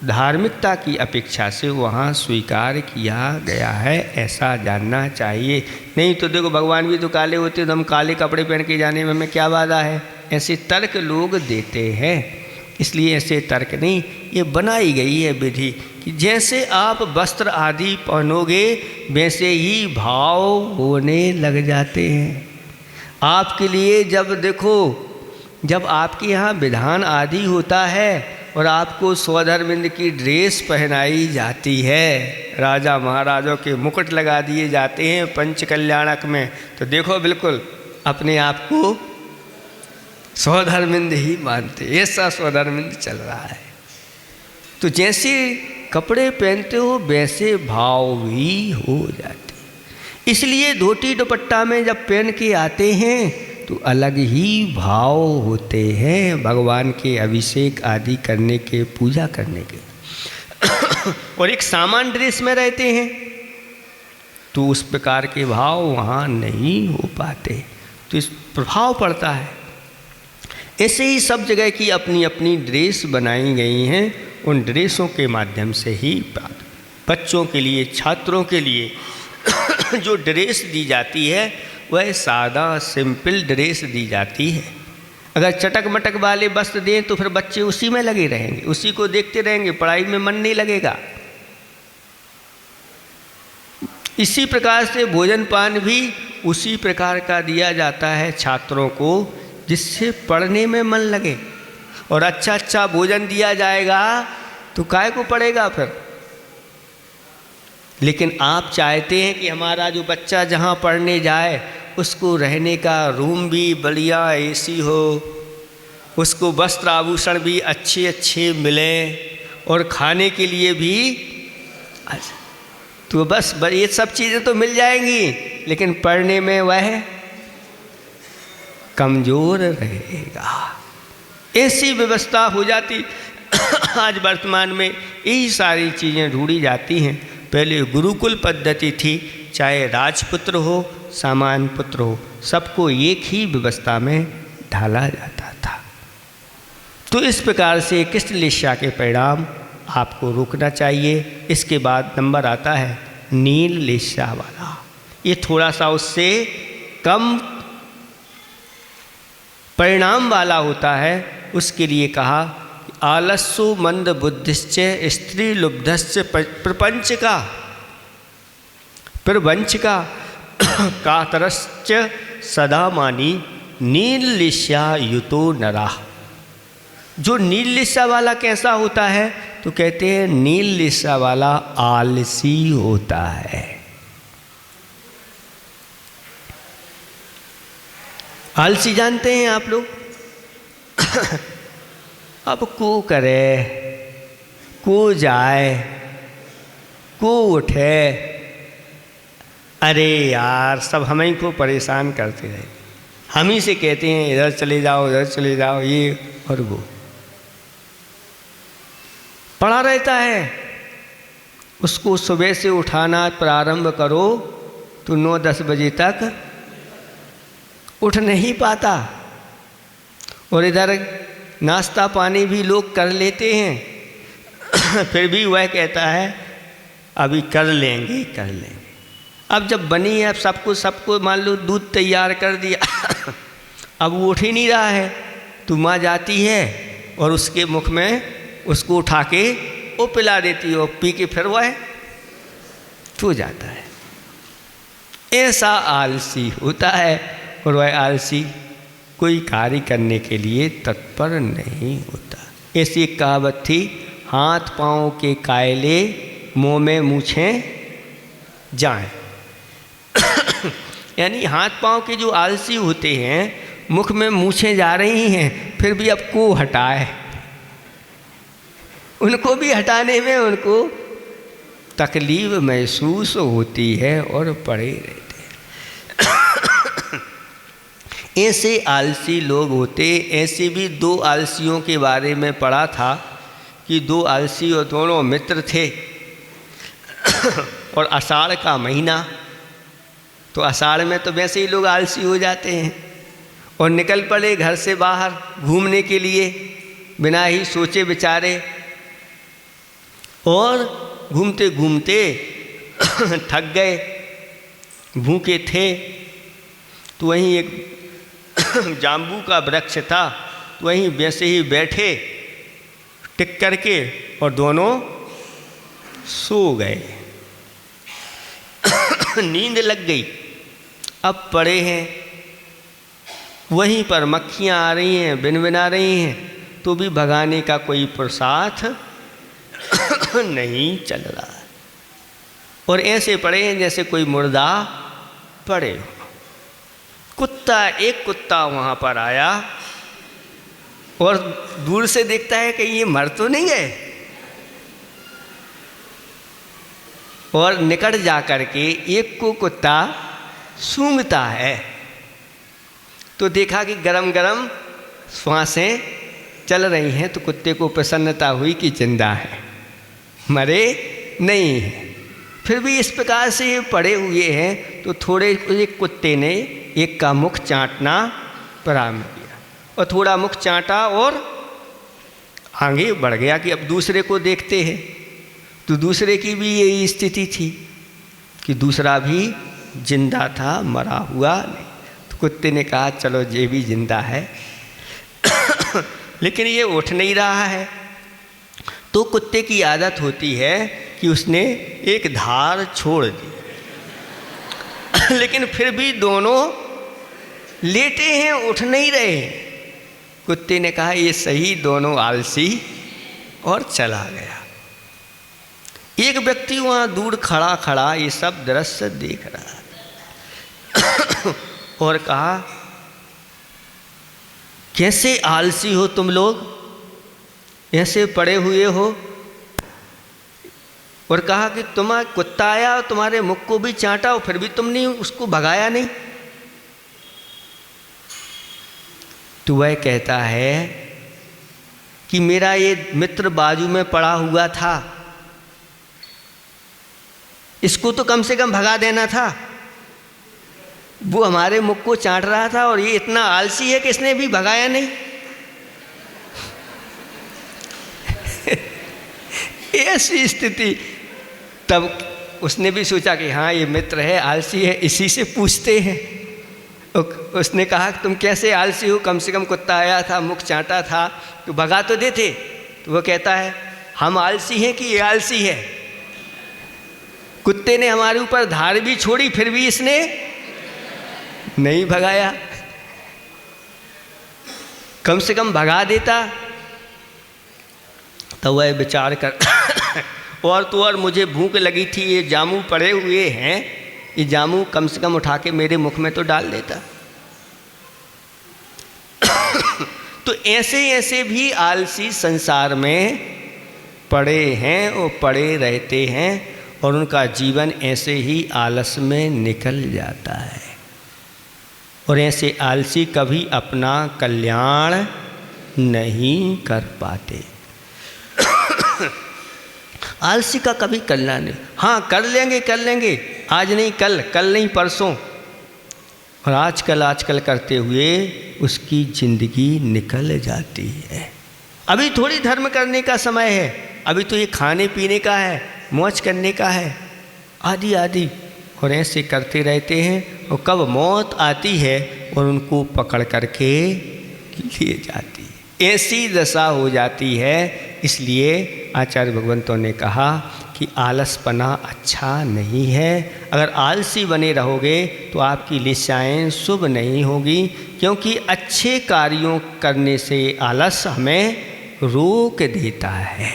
धार्मिकता की अपेक्षा से वहाँ स्वीकार किया गया है, ऐसा जानना चाहिए। नहीं तो देखो भगवान भी तो काले होते, तो हम काले कपड़े पहन के जाने में हमें क्या बाधा है, ऐसे तर्क लोग देते हैं। इसलिए ऐसे तर्क नहीं, ये बनाई गई है विधि कि जैसे आप वस्त्र आदि पहनोगे वैसे ही भाव होने लग जाते हैं। आपके लिए जब देखो, जब आपके यहाँ विधान आदि होता है और आपको स्वधर्मिंद की ड्रेस पहनाई जाती है, राजा महाराजों के मुकुट लगा दिए जाते हैं पंच कल्याणक में, तो देखो बिल्कुल अपने आप को स्वधर्मिंद ही मानते, ऐसा स्वधर्मिंद चल रहा है। तो जैसे कपड़े पहनते हो वैसे भाव भी हो जाते। इसलिए धोती दुपट्टा में जब पहन के आते हैं तो अलग ही भाव होते हैं भगवान के अभिषेक आदि करने के, पूजा करने के। और एक सामान्य ड्रेस में रहते हैं तो उस प्रकार के भाव वहाँ नहीं हो पाते, तो इस प्रभाव पड़ता है। ऐसे ही सब जगह की अपनी अपनी ड्रेस बनाई गई हैं, उन ड्रेसों के माध्यम से ही बच्चों के लिए, छात्रों के लिए जो ड्रेस दी जाती है वह सादा सिंपल ड्रेस दी जाती है। अगर चटक मटक वाले वस्त्र दें तो फिर बच्चे उसी में लगे रहेंगे, उसी को देखते रहेंगे, पढ़ाई में मन नहीं लगेगा। इसी प्रकार से भोजन पान भी उसी प्रकार का दिया जाता है छात्रों को, जिससे पढ़ने में मन लगे। और अच्छा अच्छा भोजन दिया जाएगा तो काय को पड़ेगा फिर। लेकिन आप चाहते हैं कि हमारा जो बच्चा जहाँ पढ़ने जाए उसको रहने का रूम भी बढ़िया एसी हो, उसको वस्त्र आभूषण भी अच्छे अच्छे मिलें और खाने के लिए भी। तो बस ये सब चीज़ें तो मिल जाएंगी, लेकिन पढ़ने में वह कमज़ोर रहेगा। ऐसी व्यवस्था हो जाती। आज वर्तमान में यही सारी चीज़ें ढूंढी जाती हैं। पहले गुरुकुल पद्धति थी, चाहे राजपुत्र हो सामान्य पुत्र हो, सबको एक ही व्यवस्था में ढाला जाता था। तो इस प्रकार से कृष्ण लिस्या के परिणाम आपको रोकना चाहिए। इसके बाद नंबर आता है नील लिस्या वाला, ये थोड़ा सा उससे कम परिणाम वाला होता है। उसके लिए कहा आलस्सु मंद बुद्धिश्च स्त्री लुब्धश्च प्रपंच का प्रवंच का कातरश्च सदा मानी नील लिस्या युतो नरा। जो नील लिस्या वाला कैसा होता है, तो कहते हैं नील लिस्या वाला आलसी होता है। आलसी जानते हैं आप लोग? अब को करे, को जाए, को उठे, अरे यार सब हम ही को परेशान करते रहे, हम ही से कहते हैं इधर चले जाओ उधर चले जाओ, ये और वो पड़ा रहता है। उसको सुबह से उठाना प्रारंभ करो तो 9-10 बजे तक उठ नहीं पाता। और इधर नाश्ता पानी भी लोग कर लेते हैं फिर भी वह कहता है अभी कर लेंगे कर लेंगे। अब जब बनी है, अब सबको मान लो दूध तैयार कर दिया अब वो उठ ही नहीं रहा है, तो माँ जाती है और उसके मुख में उसको उठा के वो पिला देती है, और पी के फिर वह सो जाता है। ऐसा आलसी होता है, और वह आलसी कोई कार्य करने के लिए तत्पर नहीं होता। ऐसी एक कहावत थी, हाथ पाँव के कायले मुँह में मूछें जाएं। यानी हाथ पांव के जो आलसी होते हैं, मुख में मूछें जा रही हैं फिर भी अब को हटाए, उनको भी हटाने में उनको तकलीफ महसूस होती है और पड़े रहते हैं। ऐसे आलसी लोग होते। ऐसे भी 2 आलसियों के बारे में पढ़ा था कि 2 आलसी और दोनों मित्र थे और आषाढ़ का महीना, तो आषाढ़ में तो वैसे ही लोग आलसी हो जाते हैं और निकल पड़े घर से बाहर घूमने के लिए बिना ही सोचे विचारे, और घूमते घूमते थक गए, भूखे थे। तो वहीं एक जाम्बू का वृक्ष था, तो वहीं वैसे ही बैठे टिक करके और दोनों सो गए। नींद लग गई। अब पड़े हैं, वहीं पर मक्खियाँ आ रही हैं, भिनभिना रही हैं, तो भी भगाने का कोई पुरुषार्थ नहीं चल रहा। और ऐसे पड़े हैं जैसे कोई मुर्दा पड़े हो। एक कुत्ता वहाँ पर आया और दूर से देखता है कि ये मर तो नहीं गए, और निकट जा कर के एक को कुत्ता सूंघता है, तो देखा कि गरम गरम श्वासें चल रही हैं, तो कुत्ते को प्रसन्नता हुई कि जिंदा है, मरे नहीं हैं। फिर भी इस प्रकार से ये पड़े हुए हैं, तो थोड़े एक कुत्ते ने एक का मुख चाटना प्रारंभ किया और थोड़ा मुख चाटा और आगे बढ़ गया कि अब दूसरे को देखते हैं। तो दूसरे की भी यही स्थिति थी कि दूसरा भी जिंदा था, मरा हुआ नहीं। तो कुत्ते ने कहा चलो ये भी जिंदा है लेकिन ये उठ नहीं रहा है। तो कुत्ते की आदत होती है कि उसने एक धार छोड़ दी लेकिन फिर भी दोनों लेटे हैं, उठ नहीं रहे। कुत्ते ने कहा ये सही, दोनों आलसी, और चला गया। एक व्यक्ति वहाँ दूर खड़ा खड़ा ये सब दृश्य देख रहा और कहा कैसे आलसी हो तुम लोग, ऐसे पड़े हुए हो। और कहा कि तुम्हारा कुत्ता आया और तुम्हारे मुख को भी चाटा और फिर भी तुमने उसको भगाया नहीं। तो वह कहता है कि मेरा ये मित्र बाजू में पड़ा हुआ था, इसको तो कम से कम भगा देना था। वो हमारे मुख को चाट रहा था और ये इतना आलसी है कि इसने भी भगाया नहीं। ऐसी स्थिति, तब उसने भी सोचा कि हाँ ये मित्र है, आलसी है, इसी से पूछते हैं। उसने कहा कि तुम कैसे आलसी हो, कम से कम कुत्ता आया था, मुख चाटा था, तो भगा तो देते। तो वो कहता है हम आलसी हैं कि ये आलसी है। कुत्ते ने हमारे ऊपर धार भी छोड़ी फिर भी इसने नहीं भगाया, कम से कम भगा देता। तो वह विचार कर और तो और मुझे भूख लगी थी, ये जामू पड़े हुए हैं, ये जामू कम से कम उठा के मेरे मुख में तो डाल देता। तो ऐसे ऐसे भी आलसी संसार में पड़े हैं और पड़े रहते हैं और उनका जीवन ऐसे ही आलस में निकल जाता है। और ऐसे आलसी कभी अपना कल्याण नहीं कर पाते। आलसी का कभी कल्याण नहीं। हाँ कर लेंगे, आज नहीं कल, कल नहीं परसों, और आजकल करते हुए उसकी जिंदगी निकल जाती है। अभी थोड़ी धर्म करने का समय है, अभी तो ये खाने पीने का है, मौज करने का है, आदि आदि, और ऐसे करते रहते हैं। और कब मौत आती है और उनको पकड़ करके लिए जाती है, ऐसी दशा हो जाती है। इसलिए आचार्य भगवंतों ने कहा कि आलसपना अच्छा नहीं है। अगर आलसी बने रहोगे तो आपकी लिस्साएँ शुभ नहीं होगी, क्योंकि अच्छे कार्यों करने से आलस हमें रोक देता है।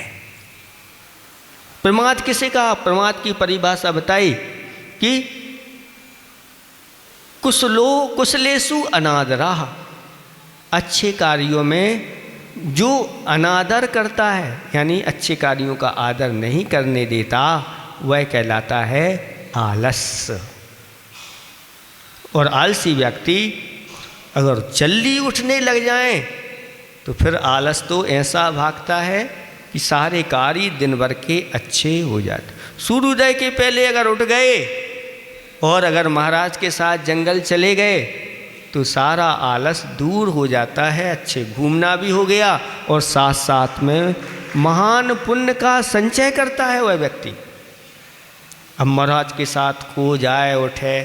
प्रमाद किसे कहा? प्रमाद की परिभाषा बताई कि कुशलेषु अनादराः, अच्छे कार्यों में जो अनादर करता है यानी अच्छे कार्यों का आदर नहीं करने देता, वह कहलाता है आलस्य। और आलसी व्यक्ति अगर जल्दी उठने लग जाए तो फिर आलस तो ऐसा भागता है कि सारे कार्य दिन भर के अच्छे हो जाते। सूर्योदय के पहले अगर उठ गए और अगर महाराज के साथ जंगल चले गए तो सारा आलस दूर हो जाता है, अच्छे घूमना भी हो गया और साथ साथ में महान पुण्य का संचय करता है वह व्यक्ति। अब महाराज के साथ को जाए उठे,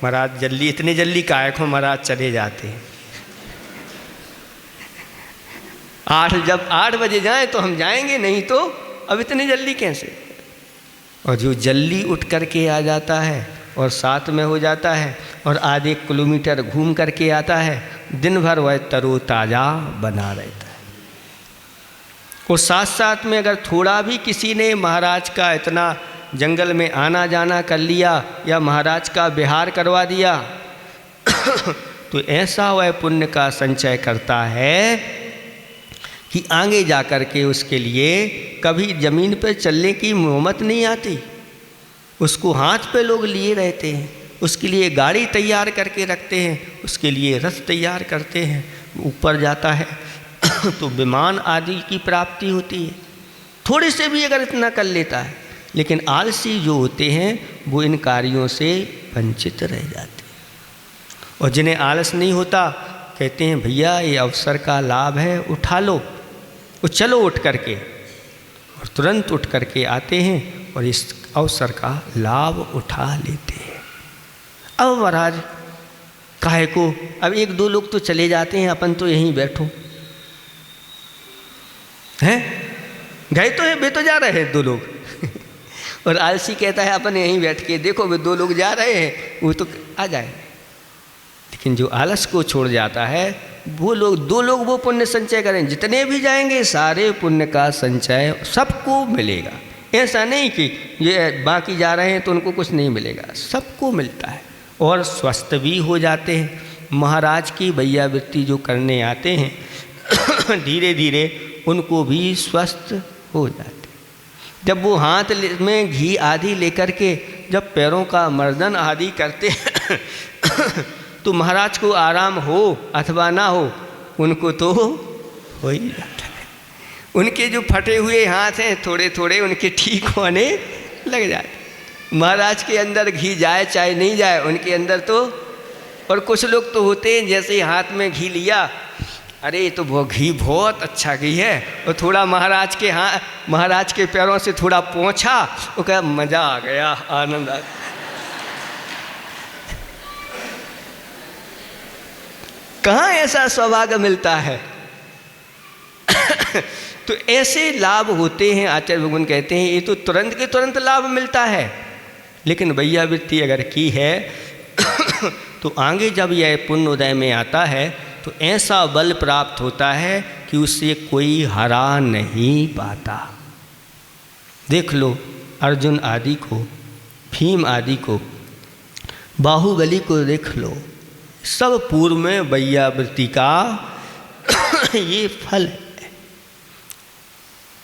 महाराज जल्दी, इतने जल्दी काहे को महाराज चले जाते हैं, जब 8 बजे जाएं तो हम जाएंगे, नहीं तो अब इतनी जल्दी कैसे। और जो जल्दी उठ करके आ जाता है और साथ में हो जाता है और आधे किलोमीटर घूम करके आता है, दिन भर वह तरोताज़ा बना रहता है। और साथ साथ में अगर थोड़ा भी किसी ने महाराज का इतना जंगल में आना जाना कर लिया या महाराज का विहार करवा दिया तो ऐसा वह पुण्य का संचय करता है कि आगे जा कर के उसके लिए कभी ज़मीन पर चलने की मोहम्मत नहीं आती। उसको हाथ पे लोग लिए रहते हैं, उसके लिए गाड़ी तैयार करके रखते हैं, उसके लिए रथ तैयार करते हैं, ऊपर जाता है तो विमान आदि की प्राप्ति होती है। थोड़े से भी अगर इतना कर लेता है, लेकिन आलसी जो होते हैं वो इन कार्यों से वंचित रह जाते हैं। और जिन्हें आलस नहीं होता कहते हैं भैया ये अवसर का लाभ है, उठा लो, और चलो उठ करके, और तुरंत उठ करके आते हैं और इस अवसर का लाभ उठा लेते हैं। अब महाराज काहे को, अब 1-2 लोग तो चले जाते हैं, अपन तो यहीं बैठो हैं, गए तो है, वे तो जा रहे हैं 2 लोग और आलसी कहता है अपन यहीं बैठ के देखो वे 2 लोग जा रहे हैं, वो तो आ जाए। लेकिन जो आलस को छोड़ जाता है वो लोग 2 लोग वो पुण्य संचय करें, जितने भी जाएंगे सारे पुण्य का संचय सबको मिलेगा। ऐसा नहीं कि ये बाकी जा रहे हैं तो उनको कुछ नहीं मिलेगा, सबको मिलता है और स्वस्थ भी हो जाते हैं। महाराज की भैयावृत्ति जो करने आते हैं धीरे धीरे उनको भी स्वस्थ हो जाते हैं। जब वो हाथ में घी आदि लेकर के जब पैरों का मर्दन आदि करते हैं तो महाराज को आराम हो अथवा ना हो, उनको तो हो ही जाता है। उनके जो फटे हुए हाथ हैं थोड़े थोड़े उनके ठीक होने लग जाते। महाराज के अंदर घी जाए चाहे नहीं जाए, उनके अंदर तो। और कुछ लोग तो होते हैं जैसे हाथ में घी लिया, अरे तो वो घी बहुत अच्छा घी है, और थोड़ा महाराज के पैरों से थोड़ा पोंछा, वो कहा मज़ा आ गया, आनंद आ गया। कहाँ ऐसा सौभाग्य मिलता है तो ऐसे लाभ होते हैं। आचार्य भगवान कहते हैं ये तो तुरंत के तुरंत लाभ मिलता है, लेकिन भैयावृत्ति अगर की है तो आगे जब यह पुण्य उदय में आता है तो ऐसा बल प्राप्त होता है कि उससे कोई हरा नहीं पाता। देख लो अर्जुन आदि को, भीम आदि को, बाहुबली को देख लो, सब पूर्व में वैयावृत्ति का ये फल है।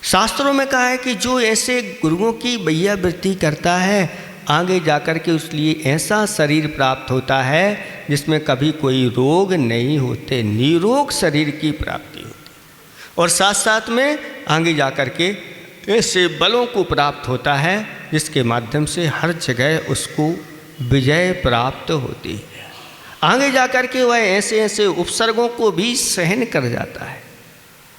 शास्त्रों में कहा है कि जो ऐसे गुरुओं की वैयावृत्ति करता है आगे जाकर के उस लिए ऐसा शरीर प्राप्त होता है जिसमें कभी कोई रोग नहीं होते, निरोग शरीर की प्राप्ति होती। और साथ साथ में आगे जाकर के ऐसे बलों को प्राप्त होता है जिसके माध्यम से हर जगह उसको विजय प्राप्त होती है। आगे जाकर के वह ऐसे ऐसे उपसर्गों को भी सहन कर जाता है।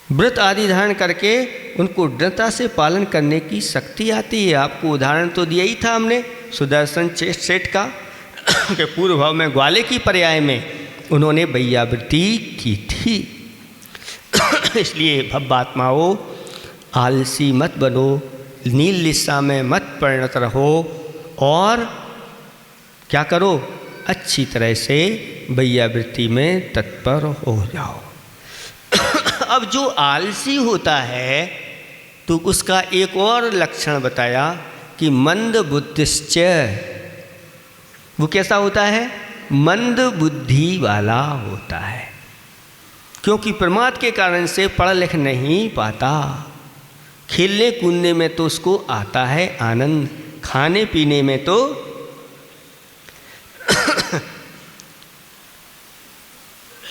व्रत आदि धारण करके उनको दृढ़ता से पालन करने की शक्ति आती है। आपको उदाहरण तो दिया ही था हमने सुदर्शन सेठ का कि पूर्व भाव में ग्वाले की पर्याय में उन्होंने वैयावृत्ति की थी। इसलिए भव्यात्माओं आलसी मत बनो, नील लिस्सा में मत परिणत रहो और क्या करो, अच्छी तरह से वैयावृत्ति में तत्पर हो जाओ। अब जो आलसी होता है तो उसका एक और लक्षण बताया कि मंद बुद्धिश्च, वो कैसा होता है, मंद बुद्धि वाला होता है, क्योंकि प्रमाद के कारण से पढ़ लिख नहीं पाता। खेलने कूदने में तो उसको आता है आनंद, खाने पीने में तो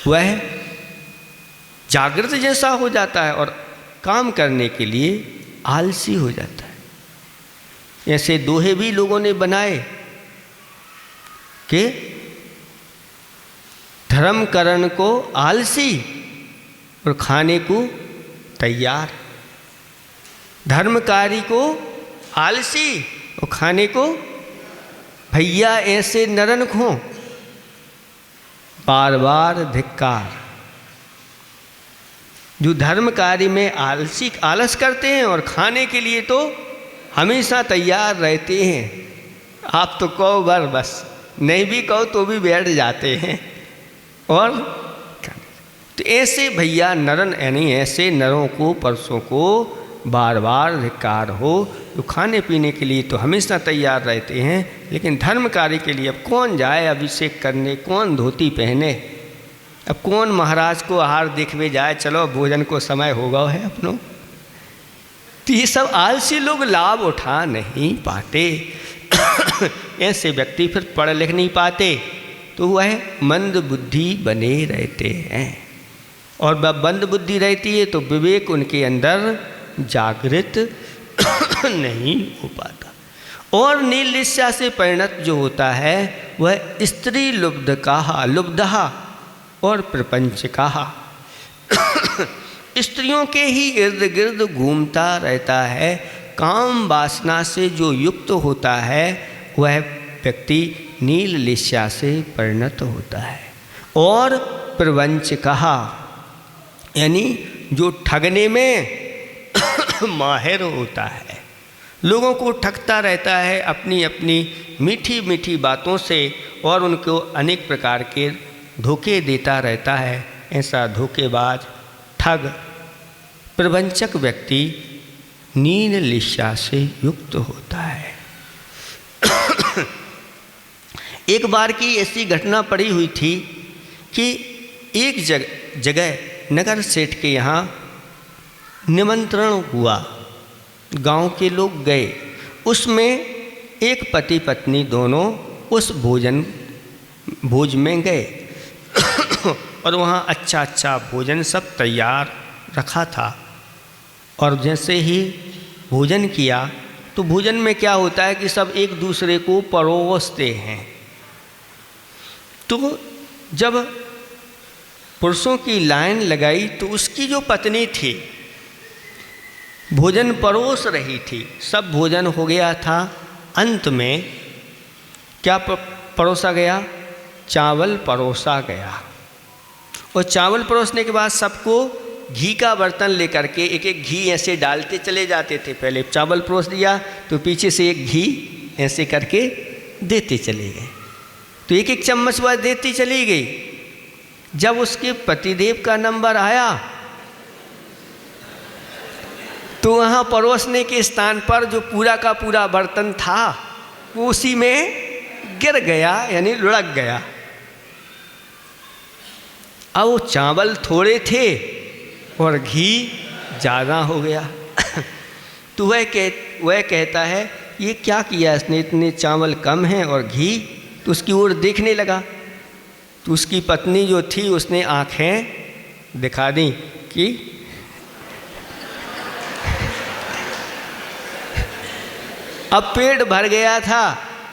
वह जागृत जैसा हो जाता है और काम करने के लिए आलसी हो जाता है। ऐसे दोहे भी लोगों ने बनाए कि धर्म करण को आलसी और खाने को तैयार, धर्मकारी को आलसी और खाने को भैया ऐसे नरन खो, बार बार धिक्कार। जो धर्म कार्य में आलस करते हैं और खाने के लिए तो हमेशा तैयार रहते हैं। आप तो कहो बार बस, नहीं भी कहो तो भी बैठ जाते हैं। और तो ऐसे भैया नरन, यानी ऐसे नरों को परसों को बार बार धिक्कार हो, जो खाने पीने के लिए तो हमेशा तैयार रहते हैं, लेकिन धर्म कार्य के लिए अब कौन जाए अभिषेक करने, कौन धोती पहने, अब कौन महाराज को आहार देखवे जाए, चलो भोजन को समय होगा है अपनों। तो ये सब आलसी लोग लाभ उठा नहीं पाते। ऐसे व्यक्ति फिर पढ़ लिख नहीं पाते, तो वह मंद बुद्धि बने रहते हैं, और वह मंद बुद्धि रहती है तो विवेक उनके अंदर जागृत नहीं हो पाता। और नीलिस्या से परिणत जो होता है वह स्त्री लुब्ध कहा, लुब्धहा और प्रपंच कहा। स्त्रियों के ही इर्द गिर्द घूमता रहता है। काम वासना से जो युक्त होता है वह व्यक्ति नील लिस्या से परिणत होता है। और प्रपंच कहा, यानी जो ठगने में माहिर होता है, लोगों को ठगता रहता है अपनी अपनी मीठी मीठी बातों से, और उनको अनेक प्रकार के धोखे देता रहता है। ऐसा धोखेबाज, ठग, प्रवंचक व्यक्ति नील लिस्या से युक्त होता है। एक बार की ऐसी घटना पड़ी हुई थी कि एक जगह नगर सेठ के यहाँ निमंत्रण हुआ, गांव के लोग गए। उसमें एक पति पत्नी दोनों उस भोज में गए और वहाँ अच्छा अच्छा भोजन सब तैयार रखा था। और जैसे ही भोजन किया तो भोजन में क्या होता है कि सब एक दूसरे को परोसते हैं। तो जब पुरुषों की लाइन लगाई तो उसकी जो पत्नी थी भोजन परोस रही थी, सब भोजन हो गया था। अंत में क्या परोसा गया? चावल परोसा गया। और चावल परोसने के बाद सबको घी का बर्तन लेकर के एक एक घी ऐसे डालते चले जाते थे। पहले चावल परोस दिया तो पीछे से एक घी ऐसे करके देते चले गए, तो एक एक चम्मच वह देती चली गई। जब उसके पतिदेव का नंबर आया तो वहाँ परोसने के स्थान पर जो पूरा का पूरा बर्तन था वो उसी में गिर गया, यानी लुढ़क गया। अब वो चावल थोड़े थे और घी ज़्यादा हो गया। तो वह कहता है ये क्या किया इसने, इतने चावल कम हैं और घी। तो उसकी ओर देखने लगा तो उसकी पत्नी जो थी उसने आँखें दिखा दी कि अब पेट भर गया था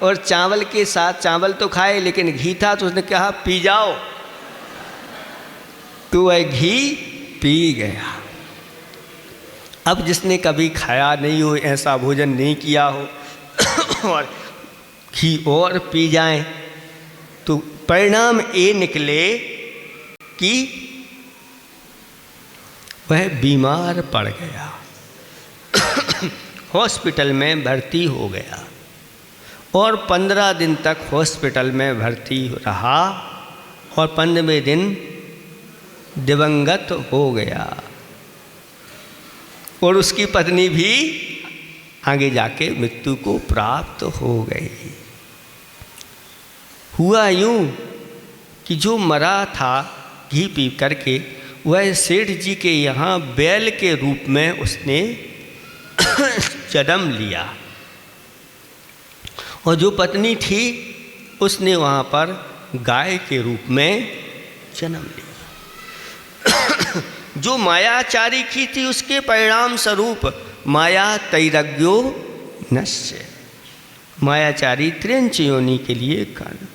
और चावल के साथ, चावल तो खाए लेकिन घी था, तो उसने कहा पी जाओ। तो वह घी पी गया। अब जिसने कभी खाया नहीं हो, ऐसा भोजन नहीं किया हो और घी और पी जाए तो परिणाम ये निकले कि वह बीमार पड़ गया, हॉस्पिटल में भर्ती हो गया और 15 दिन तक हॉस्पिटल में भर्ती रहा और 15वें दिन दिवंगत हो गया। और उसकी पत्नी भी आगे जाके मृत्यु को प्राप्त हो गई। हुआ यूं कि जो मरा था घी पी करके, वह सेठ जी के यहाँ बैल के रूप में उसने जन्म लिया, और जो पत्नी थी उसने वहाँ पर गाय के रूप में जन्म लिया। जो मायाचारी की थी उसके परिणाम स्वरूप माया तैरज्ञो नश्य, मायाचारी त्रिंच योनि के लिए कारण।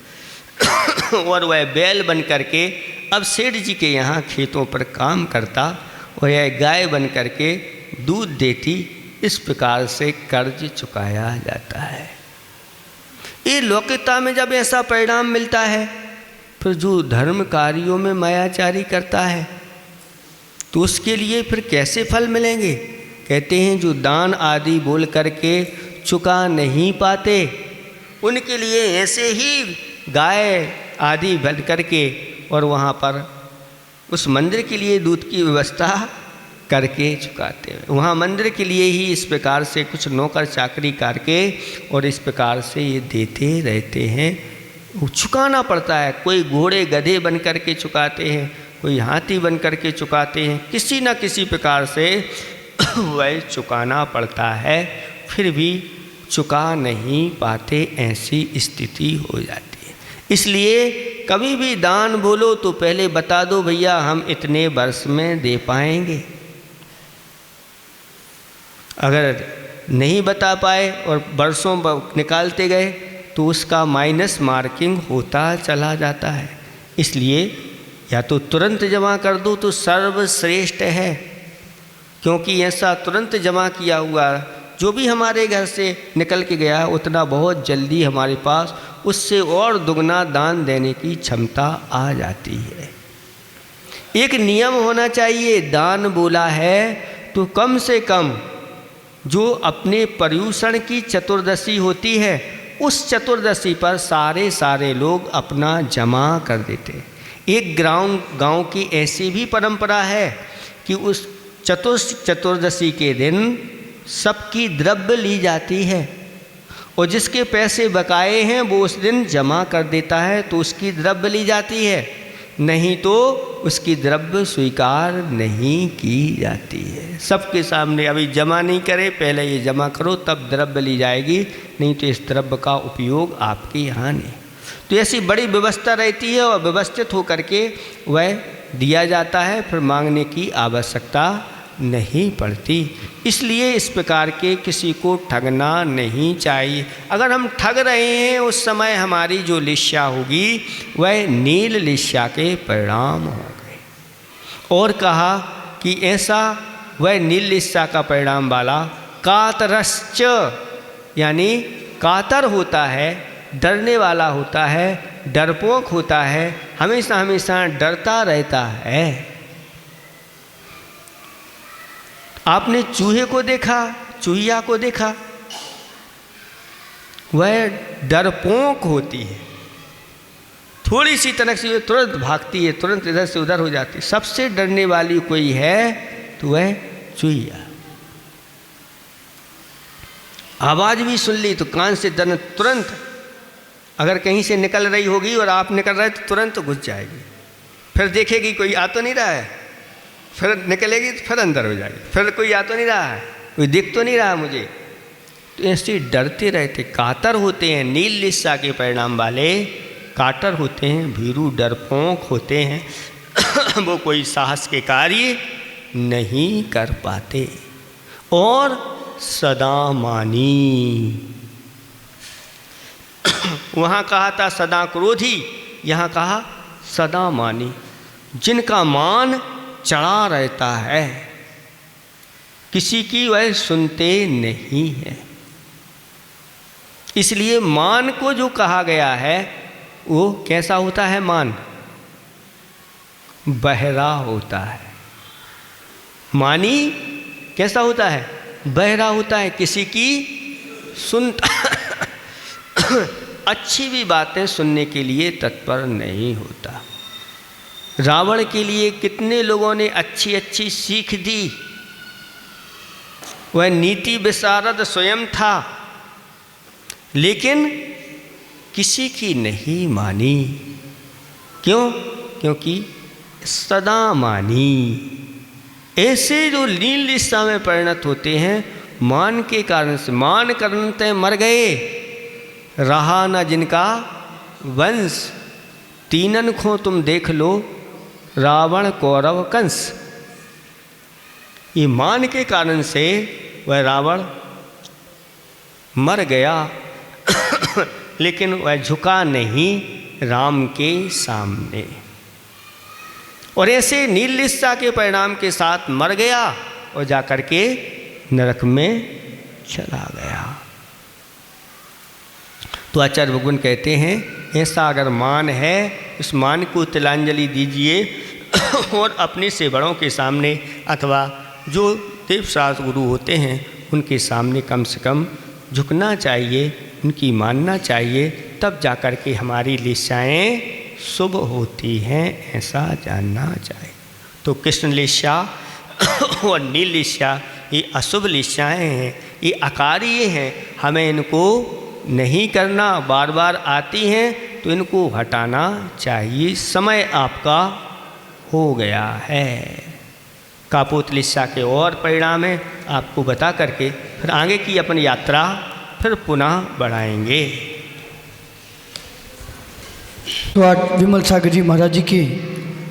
और वह बैल बन करके अब सेठ जी के यहाँ खेतों पर काम करता, और यह गाय बन करके दूध देती। इस प्रकार से कर्ज चुकाया जाता है। ये लौकिकता में जब ऐसा परिणाम मिलता है, फिर जो धर्म कार्यों में मायाचारी करता है तो उसके लिए फिर कैसे फल मिलेंगे? कहते हैं जो दान आदि बोल करके चुका नहीं पाते, उनके लिए ऐसे ही गाय आदि बन करके और वहाँ पर उस मंदिर के लिए दूध की व्यवस्था करके चुकाते हैं। वहाँ मंदिर के लिए ही इस प्रकार से कुछ नौकर चाकरी करके और इस प्रकार से ये देते रहते हैं। चुकाना पड़ता है। कोई घोड़े गधे बन करके चुकाते हैं, कोई हाथी बन करके चुकाते हैं, किसी न किसी प्रकार से वह चुकाना पड़ता है, फिर भी चुका नहीं पाते, ऐसी स्थिति हो जाती है। इसलिए कभी भी दान बोलो तो पहले बता दो भैया हम इतने वर्ष में दे पाएंगे। अगर नहीं बता पाए और वर्षों निकालते गए तो उसका माइनस मार्किंग होता चला जाता है। इसलिए या तो तुरंत जमा कर दो तो सर्वश्रेष्ठ है, क्योंकि ऐसा तुरंत जमा किया हुआ जो भी हमारे घर से निकल के गया उतना बहुत जल्दी हमारे पास उससे और दुगना दान देने की क्षमता आ जाती है। एक नियम होना चाहिए, दान बोला है तो कम से कम जो अपने पर्यूषण की चतुर्दशी होती है उस चतुर्दशी पर सारे लोग अपना जमा कर देते हैं। एक गांव की ऐसी भी परंपरा है कि उस चतुर्दशी के दिन सबकी द्रव्य ली जाती है, और जिसके पैसे बकाए हैं वो उस दिन जमा कर देता है तो उसकी द्रव्य ली जाती है, नहीं तो उसकी द्रव्य स्वीकार नहीं की जाती है। सबके सामने अभी जमा नहीं करे, पहले ये जमा करो तब द्रव्य ली जाएगी, नहीं तो इस द्रव्य का उपयोग आपके यहाँ नहीं। तो ऐसी बड़ी व्यवस्था रहती है और व्यवस्थित होकर के वह दिया जाता है, फिर मांगने की आवश्यकता नहीं पड़ती। इसलिए इस प्रकार के किसी को ठगना नहीं चाहिए। अगर हम ठग रहे हैं उस समय हमारी जो लिस्या होगी वह नील लिस्या के परिणाम होंगे। और कहा कि ऐसा वह नील लिस्या का परिणाम वाला कातरश्च, यानी कातर होता है, डरने वाला होता है, डरपोक होता है, हमेशा डरता रहता है। आपने चूहे को देखा, चूहिया को देखा, वह डरपोक होती है, थोड़ी सी तनक से तुरंत भागती है, तुरंत इधर से उधर हो जाती है। सबसे डरने वाली कोई है तो वह चूहिया। आवाज़ भी सुन ली तो कान से तुरंत, अगर कहीं से निकल रही होगी और आप निकल रहे तो तुरंत घुस जाएगी, फिर देखेगी कोई आ तो नहीं रहा है, फिर निकलेगी तो फिर अंदर हो जाएगी, फिर कोई आ तो नहीं रहा है, कोई दिख तो नहीं रहा मुझे। तो ऐसे डरते रहते, कातर होते हैं, नील लिस्सा के परिणाम वाले कातर होते हैं, भीरू डरपोक होते हैं। वो कोई साहस के कार्य नहीं कर पाते। और सदा मानी, वहाँ कहा था सदा क्रोधी, यहाँ कहा सदा मानी, जिनका मान चढ़ा रहता है, किसी की वह सुनते नहीं है। इसलिए मान को जो कहा गया है वो कैसा होता है? मान बहरा होता है। मानी कैसा होता है? बहरा होता है, किसी की सुनता अच्छी भी बातें सुनने के लिए तत्पर नहीं होता। रावण के लिए कितने लोगों ने अच्छी अच्छी सीख दी, वह नीति विशारद स्वयं था, लेकिन किसी की नहीं मानी। क्यों? क्योंकि सदा मानी। ऐसे जो लीन लिस्सा में परिणत होते हैं मान के कारण से, मान करते मर गए, रहा न जिनका वंश। तीनन को तुम देख लो, रावण कौरव कंस। ये मान के कारण से वह रावण मर गया लेकिन वह झुका नहीं राम के सामने, और ऐसे नील लिस्सा के परिणाम के साथ मर गया और जाकर के नरक में चला गया। तो आचार्य भगवान कहते हैं ऐसा अगर मान है, उस मान को तिलांजलि दीजिए और अपने से बड़ों के सामने अथवा जो देवशास्त्र गुरु होते हैं उनके सामने कम से कम झुकना चाहिए, उनकी मानना चाहिए, तब जाकर के हमारी लिस्साएँ शुभ होती हैं, ऐसा जानना चाहिए। तो कृष्ण लिस्सा और नील लिस्सा ये अशुभ लिस्साएँ हैं, ये अकार्य हैं, हमें इनको नहीं करना। बार बार आती हैं तो इनको हटाना चाहिए, समय आपका हो गया है। कापोत लिस्सा के और परिणाम हैं, आपको बता करके फिर आगे की अपनी यात्रा फिर पुनः बढ़ाएंगे। तो आज विमल सागर जी महाराज जी की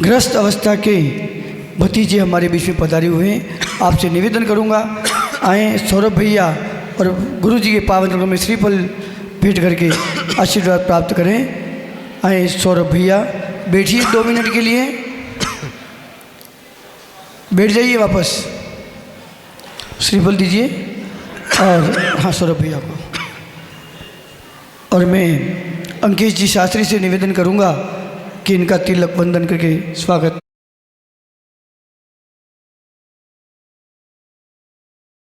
ग्रस्त अवस्था के भतीजे हमारे बीच में पधारे हुए हैं। आपसे निवेदन करूंगा, आए सौरभ भैया और गुरु जी के पावन चरणों में श्रीफल भेंट करके आशीर्वाद प्राप्त करें। आए सौरभ भैया, बैठिए 2 मिनट के लिए, बैठ जाइए, वापस श्रीफल दीजिए। और हाँ, सौरभ भैया को। और मैं अंकेश जी शास्त्री से निवेदन करूंगा कि इनका तिलक वंदन करके स्वागत